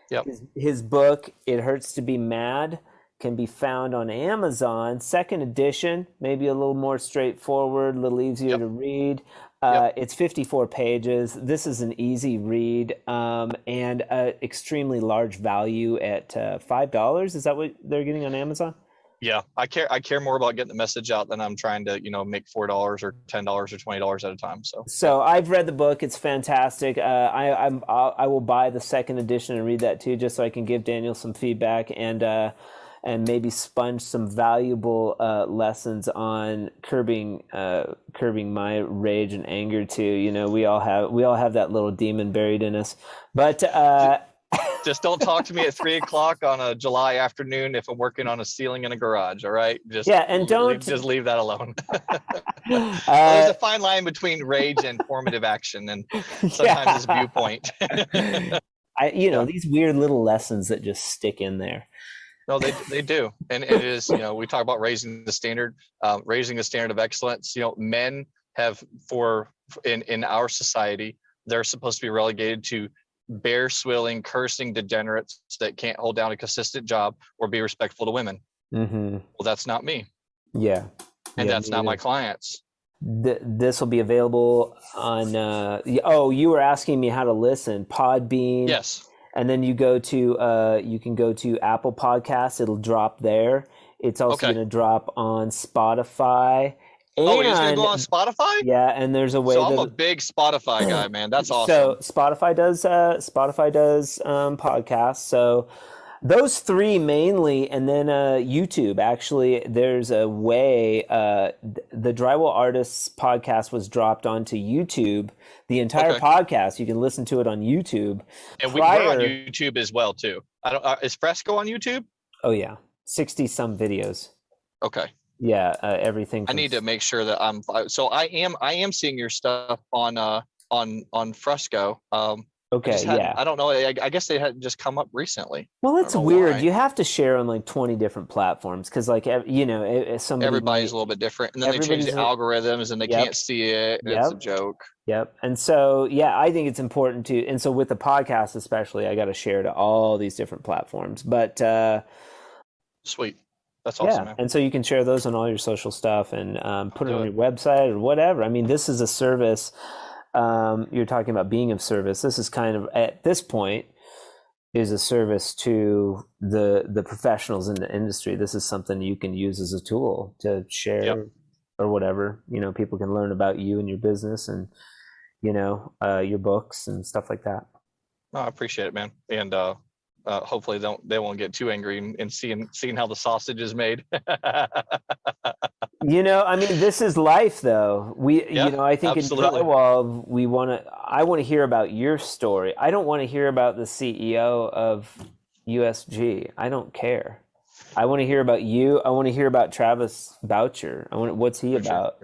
Yep. His book, It Hurts to Be Mad, can be found on Amazon. Second edition, maybe a little more straightforward, a little easier to read. It's 54 pages. This is an easy read and extremely large value at $5. Is that what they're getting on Amazon? Yeah, I care more about getting the message out than I'm trying to, make $4 or $10 or $20 at a time. So I've read the book. It's fantastic. I will buy the second edition and read that too, just so I can give Daniel some feedback and maybe sponge some valuable lessons on curbing my rage and anger too. We all have that little demon buried in us. But just don't talk to me at 3:00 on a July afternoon if I'm working on a ceiling in a garage. All right, just leave that alone. There's a fine line between rage and formative action, and sometimes it's viewpoint. These weird little lessons that just stick in there. No, they do. And it is, we talk about raising the standard of excellence. Men have in our society, they're supposed to be relegated to bear swilling, cursing degenerates that can't hold down a consistent job or be respectful to women. Mm-hmm. Well, that's not me. Yeah. And that's not my clients. This will be available on, you were asking me how to listen. Podbean. Yes. And then you can go to Apple Podcasts. It'll drop there. It's also going to drop on Spotify Oh, he's gonna go on Spotify? Yeah, and there's a way So I'm that a big Spotify guy, man. That's awesome. so Spotify does podcasts. So those three mainly, and then YouTube. Actually, there's a way. The Drywall Artists podcast was dropped onto YouTube. The entire podcast, you can listen to it on YouTube. And we're on YouTube as well too. I don't. Is Fresco on YouTube? Oh yeah, 60 some videos. Okay. Yeah, everything. I need to make sure that I'm. So I am seeing your stuff on Fresco. Okay, yeah. I don't know. I guess they had just come up recently. Well, it's weird. Why. You have to share on like 20 different platforms because, like, you know, everybody's a little bit different, and then they change the algorithms, and they can't see it. It's a joke. Yep. And so, yeah, I think it's important to. And so, with the podcast, especially, I got to share to all these different platforms. But sweet. That's awesome, man. And so you can share those on all your social stuff and put it on your website or whatever. I mean, this is a service. You're talking about being of service. This is kind of, at this point, is a service to the professionals in the industry. This is something you can use as a tool to share or whatever. You know, people can learn about you and your business and, you know, your books and stuff like that. Oh, I appreciate it, man. And hopefully they won't get too angry in seeing how the sausage is made. You know, I mean, this is life, though. You know, I think absolutely. In drywall, I want to hear about your story. I don't want to hear about the CEO of USG. I don't care. I want to hear about you. I want to hear about Travis Boucher. What's he about?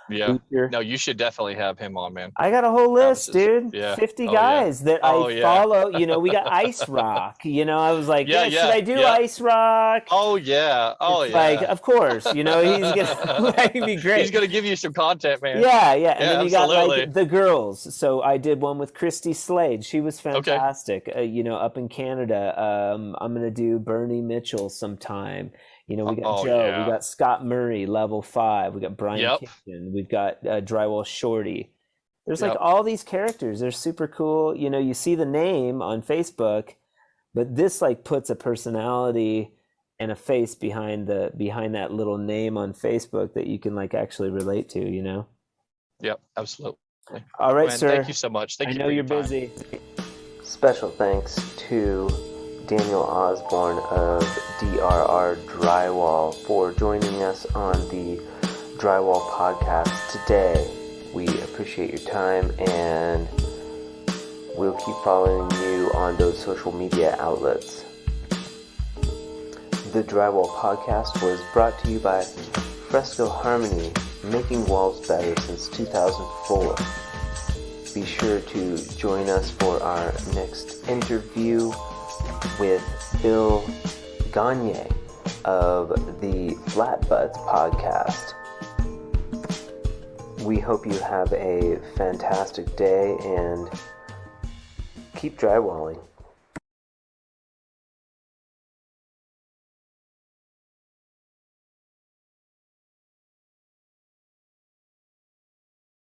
Yeah. No, you should definitely have him on, man. I got a whole list, dude. 50 guys that I follow. You know, we got Ice Rock. You know, I was like, should I do Ice Rock? Oh, yeah. Like, of course. You know, he's going to be great. He's going to give you some content, man. Yeah. And then you got, like, the girls. So I did one with Christy Slade. She was fantastic, you know, up in Canada. I'm going to do Bernie Mitchell sometime. You know, we got Joe, we got Scott Murray, level 5. We got Brian Kitchen. We've got Drywall Shorty. There's like all these characters. They're super cool. You know, you see the name on Facebook, but this like puts a personality and a face behind that little name on Facebook that you can like actually relate to, you know? Yep, absolutely. All right, sir. Thank you so much. Thank you. I know you're busy. Special thanks to Daniel Osborne of DRR Drywall for joining us on the Drywall podcast today. We appreciate your time and we'll keep following you on those social media outlets. The Drywall podcast was brought to you by Fresco Harmony, making walls better since 2004. Be sure to join us for our next interview with Bill Gagne of the Flat Buds podcast. We hope you have a fantastic day and keep drywalling.